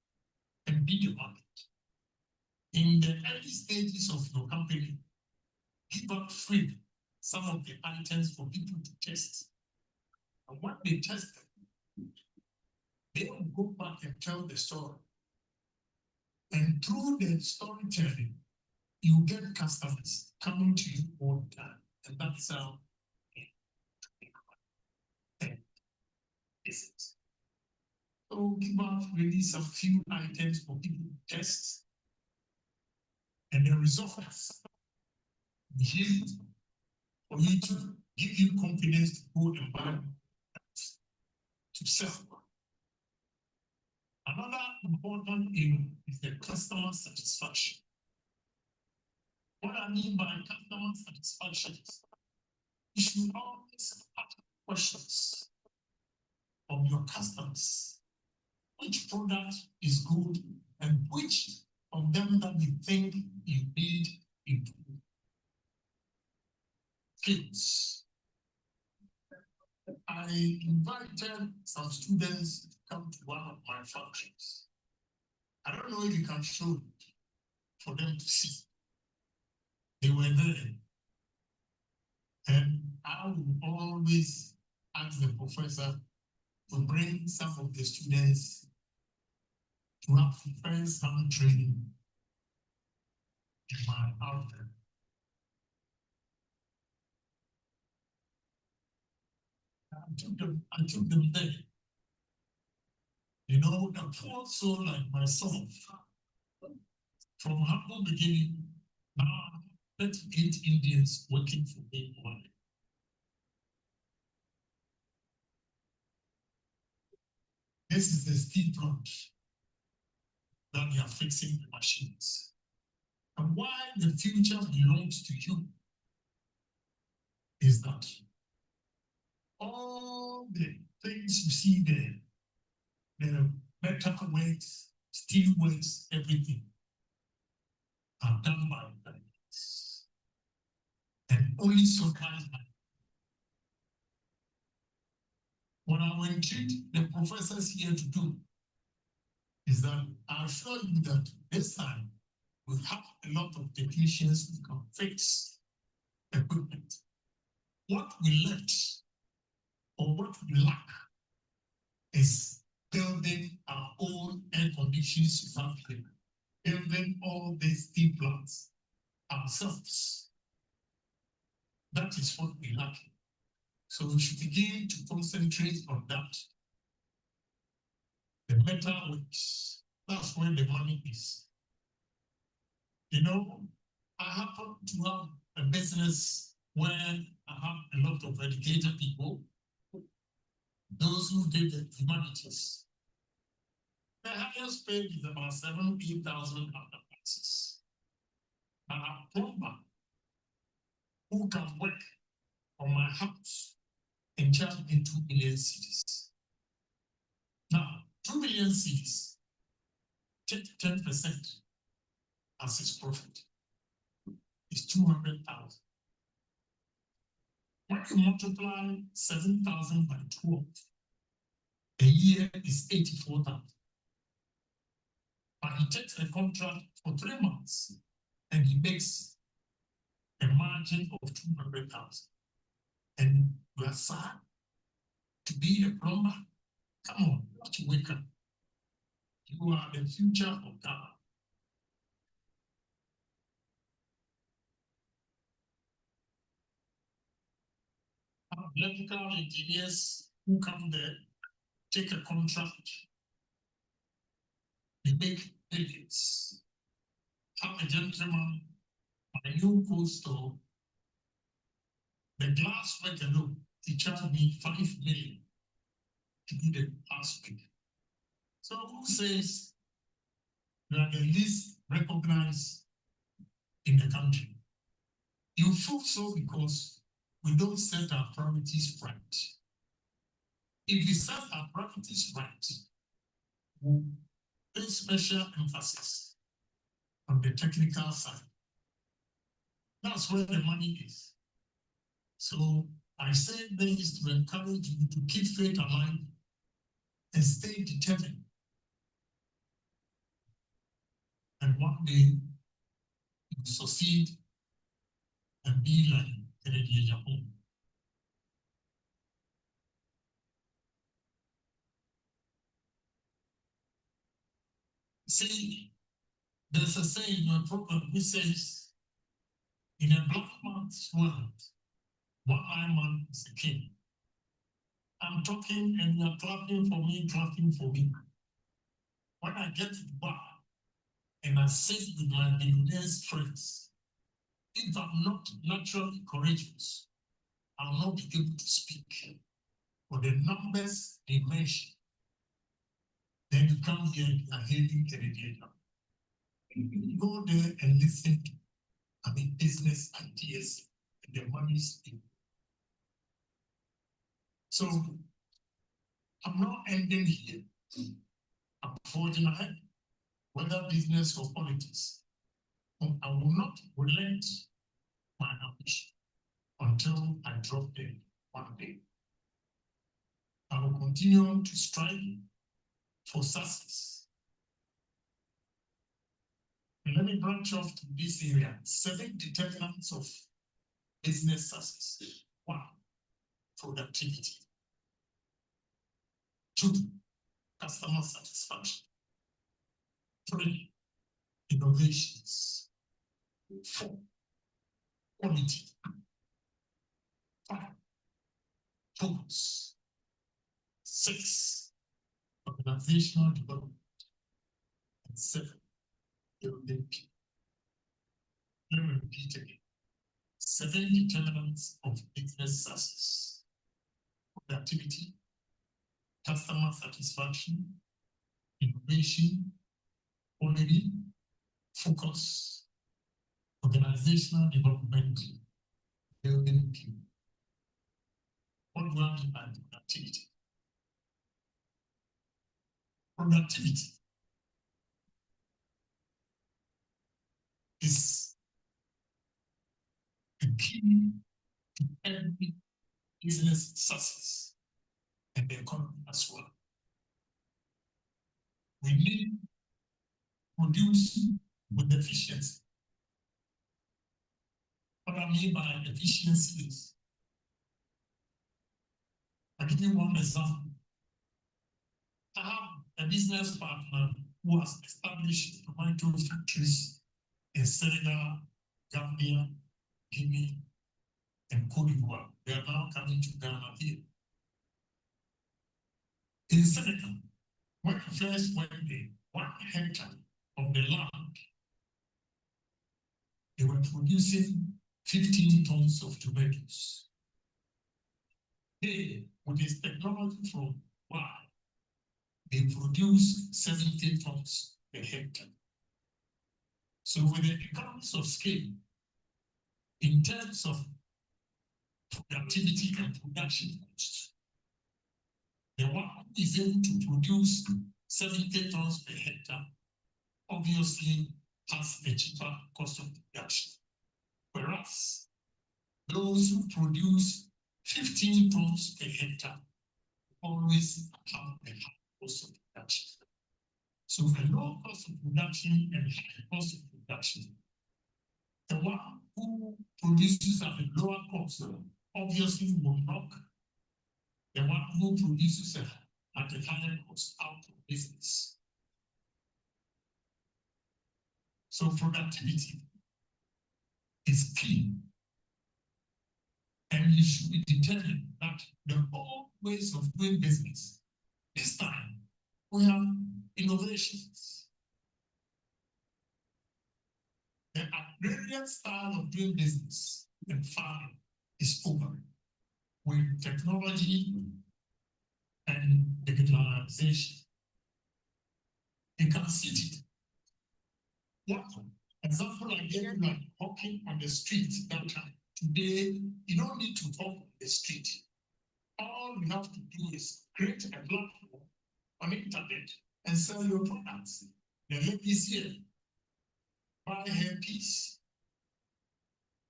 and be the market, in the early stages of your company, give up free some of the items for people to test. And when they test them, they will go back and tell the story. And through the storytelling, you get customers coming to you all the time. And that's how it is. So give out really some few items for people to test. And the results yield for you to give you confidence to go and buy to sell. Another important thing is the customer satisfaction. What I mean by customer satisfaction is you should always ask questions of your customers. Which product is good and which of them that you think you need improve? Skills. I I invited some students to come to one of my functions. I don't know if you can show it for them to see. They were there. And I would always ask the professor to bring some of the students to have first-hand training in my outfit. I took them there. You know, a poor soul like myself, from humble beginning, now 38 Indians working for me. This is the steel plant that they are fixing the machines. And why the future belongs to you is that all the things you see there, the metal weights, steel weights, everything, are done by guys. And only surprised by what I will treat the professors here to do is that I assure you that this time we have a lot of technicians who can fix equipment. What we left or what we lack is building our own air conditioning factory, building all these steel plants ourselves. That is what we lack. So we should begin to concentrate on that. The metal works. That's where the money is. You know, I happen to have a business where I have a lot of educated people, those who did the humanities. The highest paid is about 17,000 after taxes. And a plumber who can work on my house and charge me 2 million cedis. Now, 2 million cedis, take 10% as his profit. Is 200,000. When you multiply 7,000 by 12, a year is 84,000. But he takes a contract for 3 months and he makes a margin of 200,000. And you are sad to be a plumber. Come on, let's wake up. You are the future of Ghana. Electrical engineers who come there, take a contract, they make millions. Have a gentleman at a new cold store, the glass work alone, he charged me 5 million to do the glass work. So who says you are the least recognized in the country? You feel so because we don't set our priorities right. If we set our priorities right, we pay special emphasis on the technical side. That's where the money is. So I say this to encourage you to keep faith alive and stay determined. And one day you succeed and be like Kennedy Japan. See, there's a saying in my program which says, in a black man's world, one-eyed man is a king. I'm talking and you're clapping for me. When I get to the bar and I sit with my billionaires friends, if I'm not naturally courageous, I'll not be able to speak. For the numbers they mention, then you come here and are hailing Canadian. Go there and listen to business ideas and the money speak. So I'm not ending here. I'm forging ahead, whether business or politics. I will not relent my ambition until I drop dead one day. I will continue to strive for success. And let me branch off to this area. 7 determinants of business success. 1, productivity. 2, customer satisfaction. 3, innovations. 4, quality. 5, tools. 6, organizational development. And 7, building people. Let me repeat again. 7 determinants of business success: productivity, customer satisfaction, innovation, quality, focus, organizational development, building people. What do I mean by productivity? Productivity is the key to every business success and the economy as well. We need to produce with efficiency. What I mean by efficiency is, I'll give you one example. I have a business partner who has established tomato factories in Senegal, Gambia, Guinea, and Cote d'Ivoire. They are now coming to Ghana here. In Senegal, when I first went there, 1 hectare of the land, they were producing 15 tons of tomatoes. Here, with this technology from Y, they produce 70 tons per hectare. So with the economies of scale, in terms of productivity and production costs, the one who is able to produce 70 tons per hectare obviously has a cheaper cost of production. Whereas those who produce 15 tons per hectare always have a high cost of production. So a low cost of production and high cost of production, the one who produces at a lower cost obviously will knock the one who produces at a higher cost out of business. So productivity is key. And you should be determined that the old ways of doing business, this time we have innovations. The agrarian style of doing business and farming is over with technology and digitalization. You can see it. One example I gave you, like walking on the street that time. Today, you don't need to walk on the street. All you have to do is create a platform on the internet and sell your products. The ladies here buy hairpiece,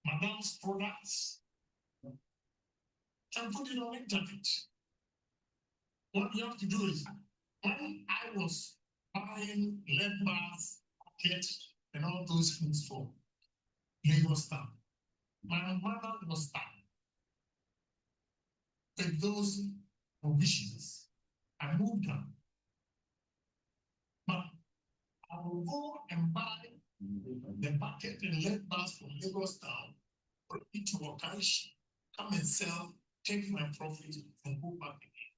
Madame's products, and put it on the internet. What you have to do is, when I was buying lead bars, pockets, and all those things for Lagos Town, my mother was stuck with those provisions. I moved on. But I will go and buy the bucket and lead bars from Lagos Town, bring it to Wakaishi, come and sell, take my profit, and go back again.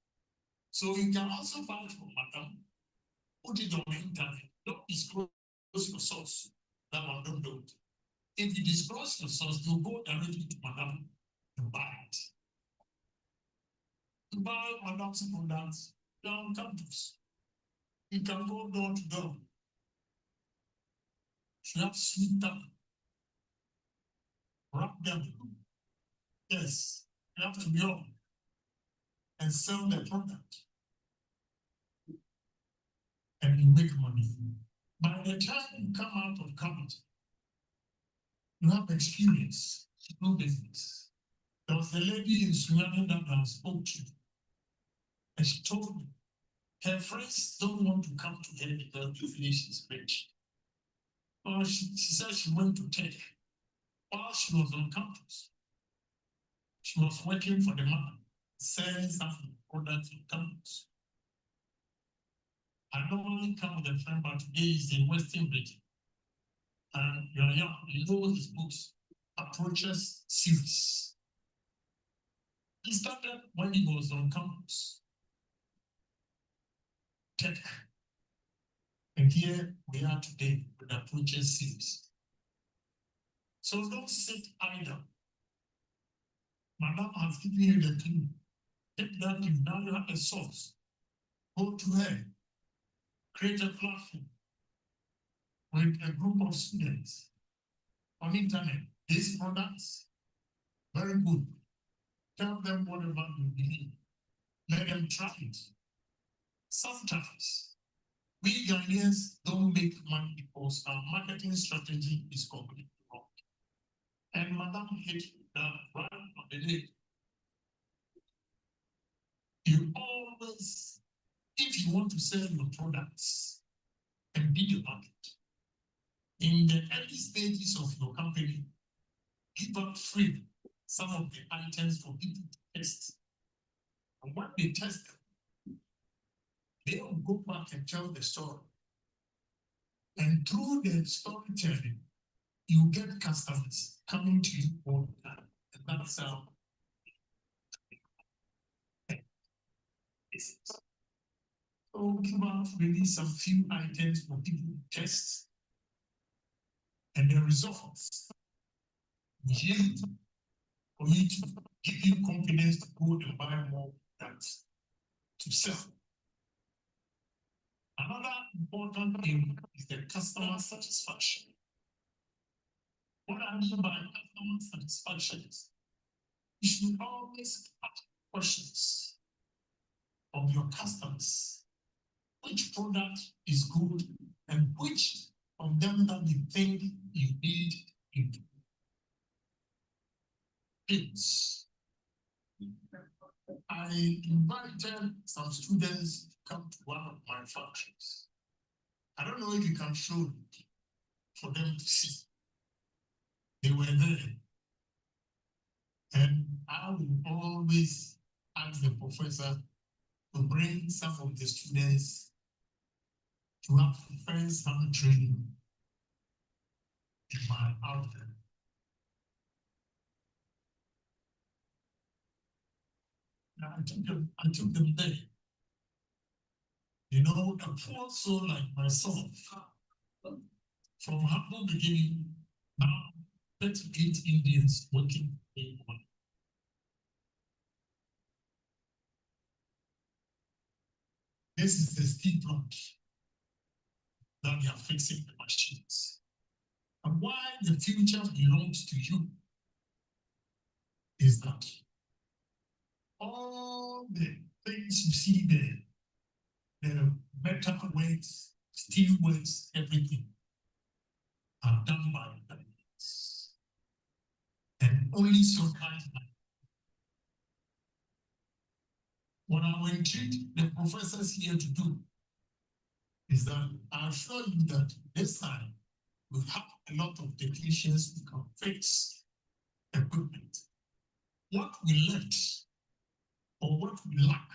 So you can also buy from Madam, put it on the internet. Don't disclose your source. That one, don't do it. If you disclose your source, you'll go directly to Madam and buy it. To buy Madam's products down campus. You can go door to door. You have sweet them, wrap them. Yes, you have to be on and sell the product. And you make money. By the time you come out of college, you have experience, no business. There was a lady in Sweden that I spoke to. And she told me her friends don't want to come to her because they feel she's rich. Well, she said she went to tech while she was on campus. She was working for the man, selling some products on campus. I normally come with a friend, but today is in Western Britain. And you're young, you know his books, Approaches series. He started when he was on campus. Tech. And here we are today with Approaches series. So don't sit idle. Madam has given you the clue. Take that clue. Now you have a source. Go to her. Create a platform with a group of students on internet. These products, very good. Tell them whatever you believe. Let them try it. Sometimes we Ghanaians don't make money because our marketing strategy is completely wrong. And Madam hit that right on the day. You always, if you want to sell your products and be the market, in the early stages of your company, give up free some of the items for people to test. And when they test them, they will go back and tell the story. And through the storytelling, you get customers coming to you all the time. And that's how it's. So give out really some few items for people to test. And the results yield for you to give you confidence to go and buy more products to sell. Another important thing is the customer satisfaction. What I mean by customer satisfaction is you should always ask questions of your customers. Which product is good and which of them that you think you need in things. I invited some students to come to one of my factories. I don't know if you can show it for them to see. They were there. And I will always ask the professor to bring some of the students to have first-hand training in my outfit. Now I took them there. You know, a poor soul like myself, from humble beginning, now 38 Indians working in one. This is the steel plant that they are fixing the machines. And why the future belongs to you is that all the things you see there, the metal weights, steel weights, everything, are done by Ghanaians. And only sometimes, what I will treat the professors here to do is that I assure you that this time we have a lot of technicians who can fix equipment. What we left or what we lack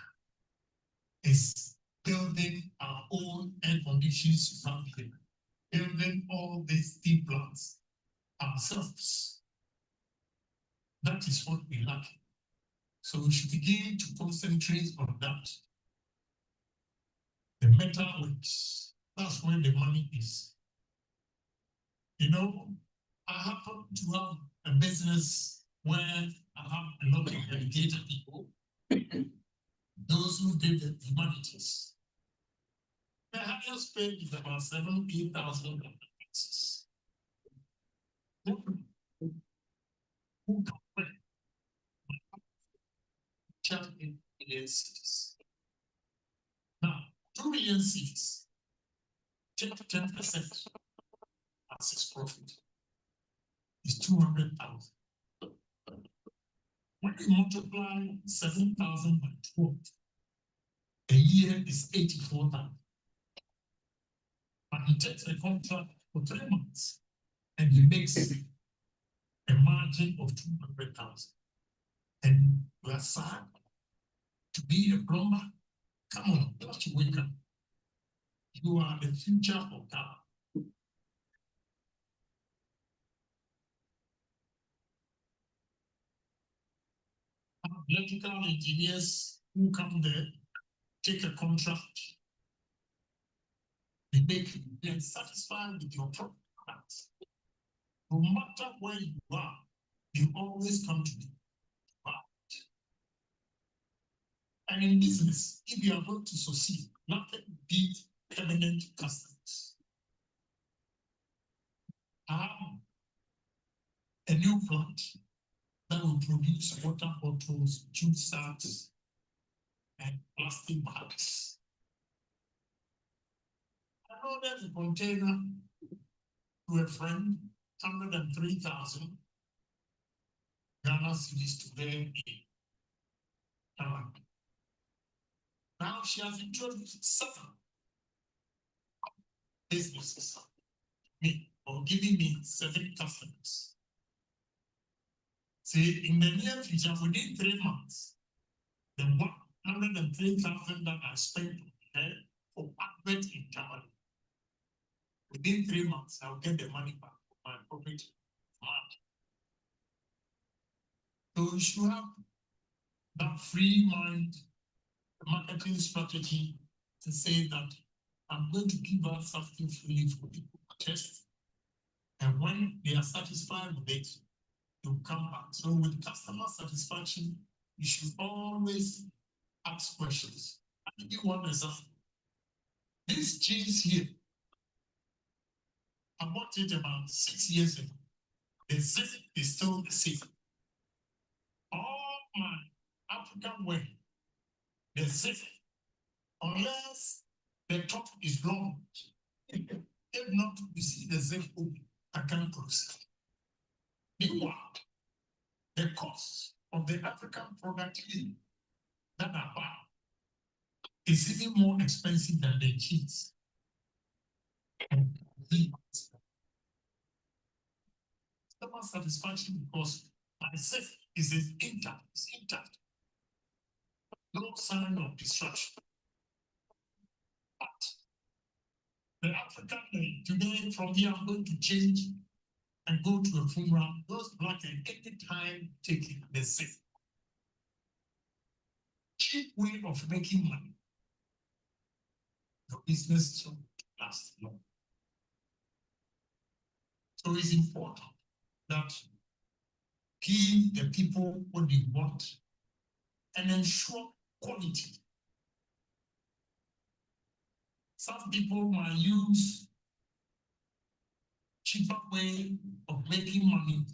is building our own air conditioning factory, building all these steel plants ourselves. That is what we lack. So we should begin to concentrate on that. The metal weights, that's where the money is. You know, I happen to have a business where I have a lot of educated people, those who did the humanities. The highest pay is about 70,000 pesos. Who can work in million cities? Now, 2 million cities, 10% as its profit is 200,000. When you multiply 7,000 by 12, a year is 84,000. But he takes a contract for 3 months and he makes a margin of 200,000. And you are sad to be a plumber. Come on, just wake up. You are the future of God. Electrical engineers who come there, take a contract, they make you then satisfied with your product. No matter where you are, you always come to me. And in business, if you are going to succeed, nothing beat permanent customers. I have a new plant that will produce water bottles, juice sacks, and plastic bags. I ordered a container to a friend, 103,000 Ghana cedis to bear in Ghana. Now she has introduced 7 businesses me or giving me 7 customers. See, in the near future, within 3 months, the 103,000 that I spent on her for advert in Germany, within 3 months, I'll get the money back for my property. So you should have that free mind marketing strategy to say that I'm going to give out something free for people to test. And when they are satisfied with it, they'll come back. So with customer satisfaction, you should always ask questions. I'll give you one example. This jeans here, I bought it about 6 years ago. The zip is still the same. All my African wear, the zip, unless the top is long, if not, you see the zip open, I can't proceed. Meanwhile, the cost of the African product that I buy is even more expensive than the jeans. Customer satisfaction because my zip is intact, it's intact. No sign of destruction. But the African today, from here, I'm going to change and go to a funeral. Those black and any time taking the zip. Cheap way of making money. Your business will last long. So it's important that give the people what they want and ensure quality. Some people might use cheaper way of making money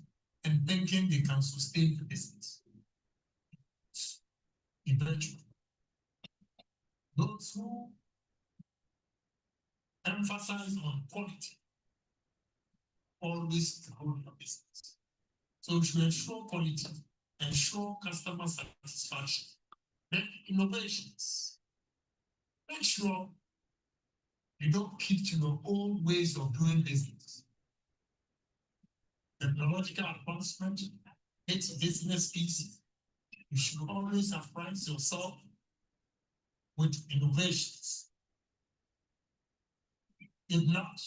and thinking they can sustain the business. Eventually, those who emphasize on quality always grow your business. So to ensure quality, ensure customer satisfaction, then innovations. Make sure you don't keep to your old ways of doing business. Technological advancement makes business easy. You should always surprise yourself with innovations. If not,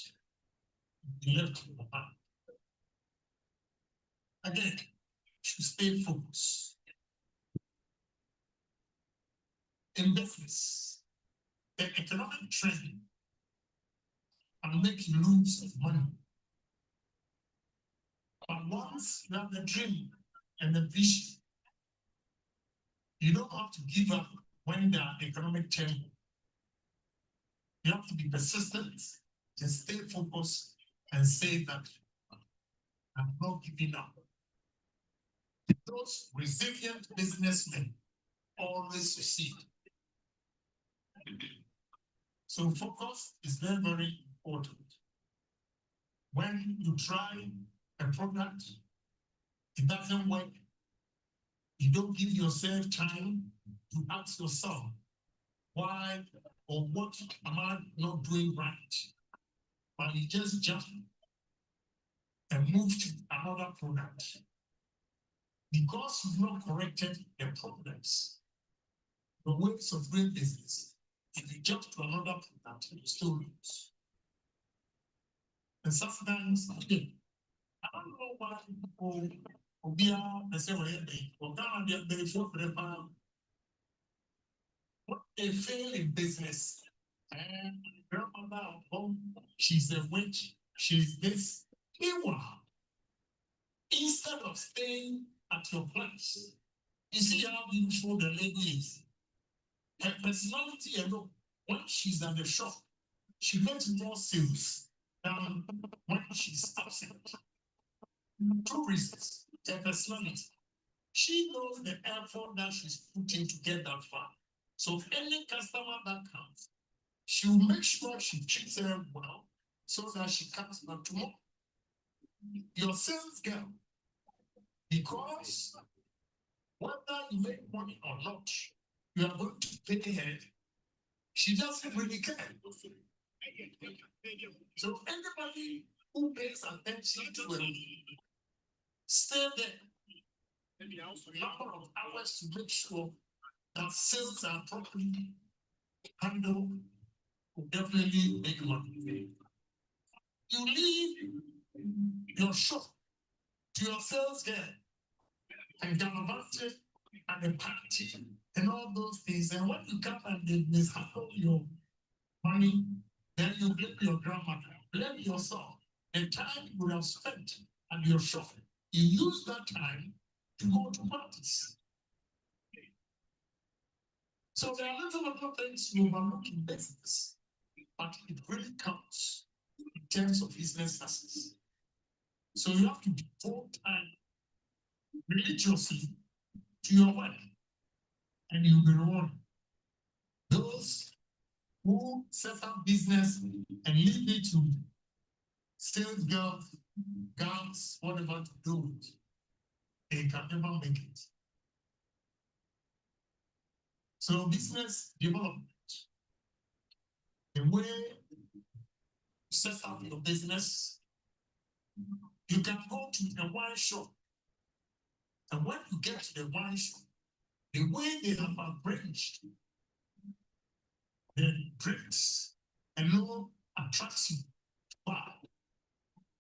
you left behind. Again, you should stay focused. In business, the economic trend can make you lose money. But once you have the dream and the vision, you don't have to give up when there are economic turmoil. You have to be persistent and stay focused and say that I'm not giving up. Those resilient businessmen always succeed. So focus is very, very important. When you try a product, it doesn't work, you don't give yourself time to ask yourself, why or what am I not doing right? But you just jump and move to another product. Because you've not corrected the problems, the ways of doing business, if you jump to another product, you still lose. And sometimes, again, I don't know why people will be out and say, well, what they fail in business. And grandmother at home, she's a witch, she's this. Meanwhile, instead of staying at your place, you see how beautiful the lady is. Her personality alone, when she's at the shop, she makes more sales than when she's absent. 2 reasons. Her personality. She knows the effort that she's putting to get that far. So any customer that comes, she will make sure she treats her well so that she comes back tomorrow. Your sales girl, because whether you make money or not, you are going to pay her. She doesn't really care. So anybody who pays attention to her, stay there. Maybe also a number of hours to make sure that sales are properly handled, will definitely make money. You leave your shop to your sales girl and gallivanting and the party and all those things. And when you come and they mishandle your money, then you blame your grandmother, blame yourself. The time you would have spent at your shop, you use that time to go to parties. So there are little things you overlook in business, but it really counts in terms of business success. So you have to devote time religiously to your work, and you'll be rewarded. Those who set up business and leave it to sales girls, guns, whatever to do it, they can never make it. So business development, the way you set up your business, you can go to a wine shop, and when you get to the wine shop, the way they have arranged the drinks alone attracts you to buy.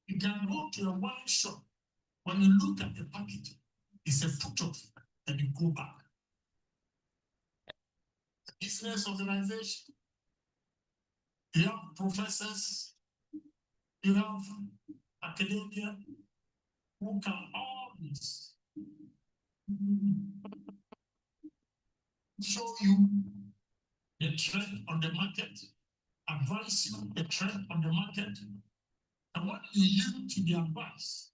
You can go to a wine shop, when you look at the package, it's a put off, and you go back. Business organization, you have professors, you have academia who can always show you the trend on the market, advise you the trend on the market, and what you yield to the advice.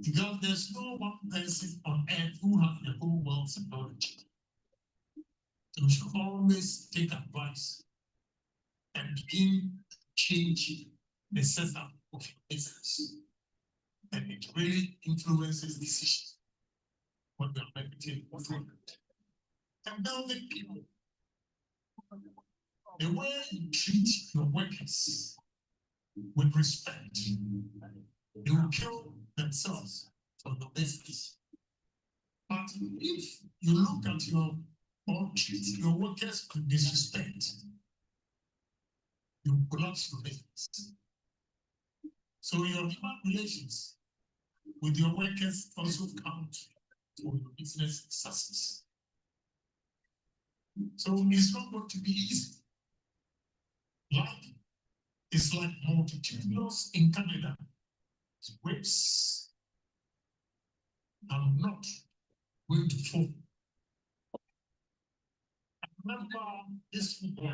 Because there's no one person on earth who has the whole world's knowledge. So you should always take advice and begin changing the setup of your business. And it really influences decisions. What you're making and building people. The way you treat your workers with respect, they will kill themselves for the business. But if you look at your or treat your workers with disrespect, you collapse your business. So your human relations with your workers also count for your business success. So it's not going to be easy. Life is like multitudinous in Canada. Waves are not going to fall. I remember this people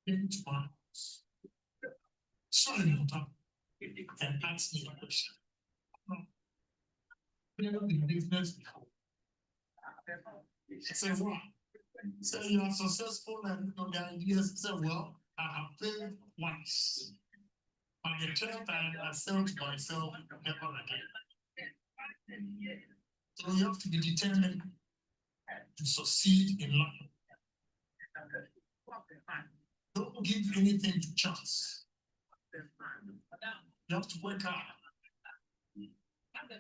came to my house. Sorry, and asked me a question. Never been business before. I said, wow. So you are successful and you know the ideas. I said, well, I have failed once. By the third time, I said to myself, never again. So you have to be determined to succeed in life. Don't give anything to chance. You have to work hard.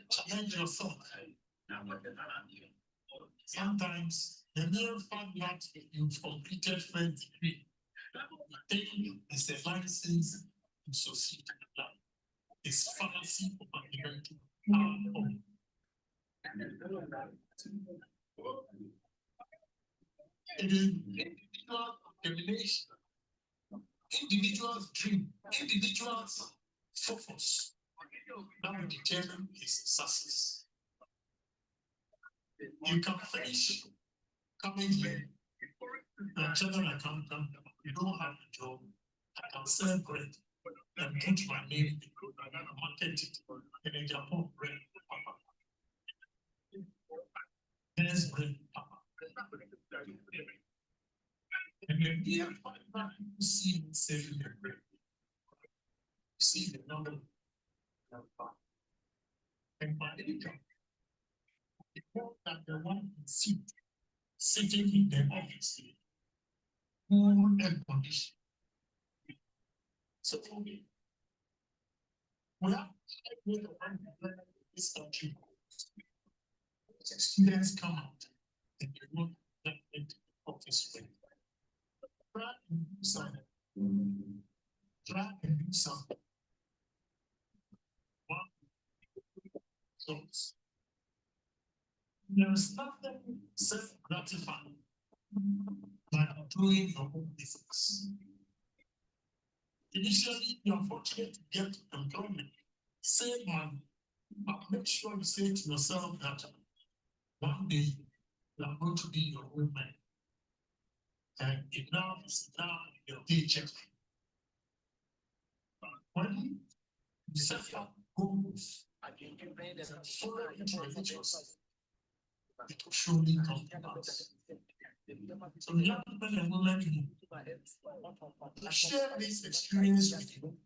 Challenge yourself. Sometimes the mere fact that you've completed first degree, is a license to succeed in life. It's fallacy of argumenting. It is individual determination, individual's dream, individual's focus that will determine his success. You can finish coming here, a general accountant, you don't have a job, I can sell bread and put my name and market it in a Japan bread. There's bread. And the mere fact that you see me selling the bread, you see the number and by income, the more that the one sitting in the office, cool air condition. So we have this country. Students come out and they work that office way. Try and do something. Try and do something. So there is nothing self-gratifying like doing your own business. Initially, you're fortunate to get employment, save money, but make sure you say to yourself that one day you are going to be your own man. And enough is enough your paycheck. But when you set up goals and follow into religious, it will surely come to pass. So young men and women, I share this experience with you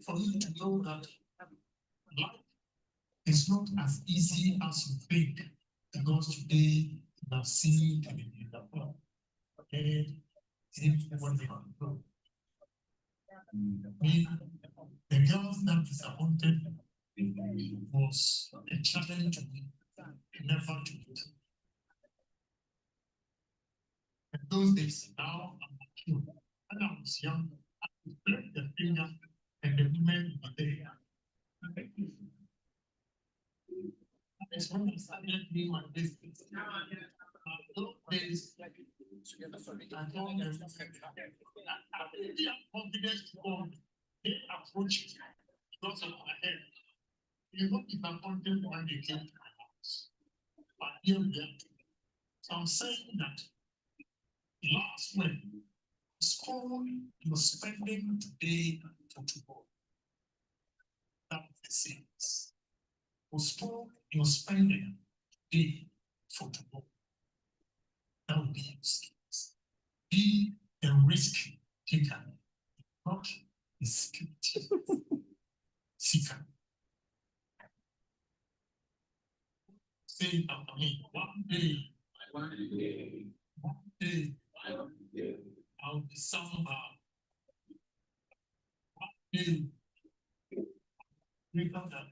for you to know that life is not as easy as you think, because today you have seen and you have heard. Okay, the girls that disappointed was a challenge to me, never to it. In those days, now I'm mature. When I was young, I would break the finger and the women were there. That's when I started doing my business. Those days, I told them, I really have confidence to go. They approach me because of my hair. You know, disappointed when they came to my house. But here we are. So I'm saying that last week, school you're spending today for tomorrow. That's the same. For school you're spending today for tomorrow. That will be your skills. Be a risk taker, not a security seeker. Say after me, one day, I'll be somehow. One day, we got that.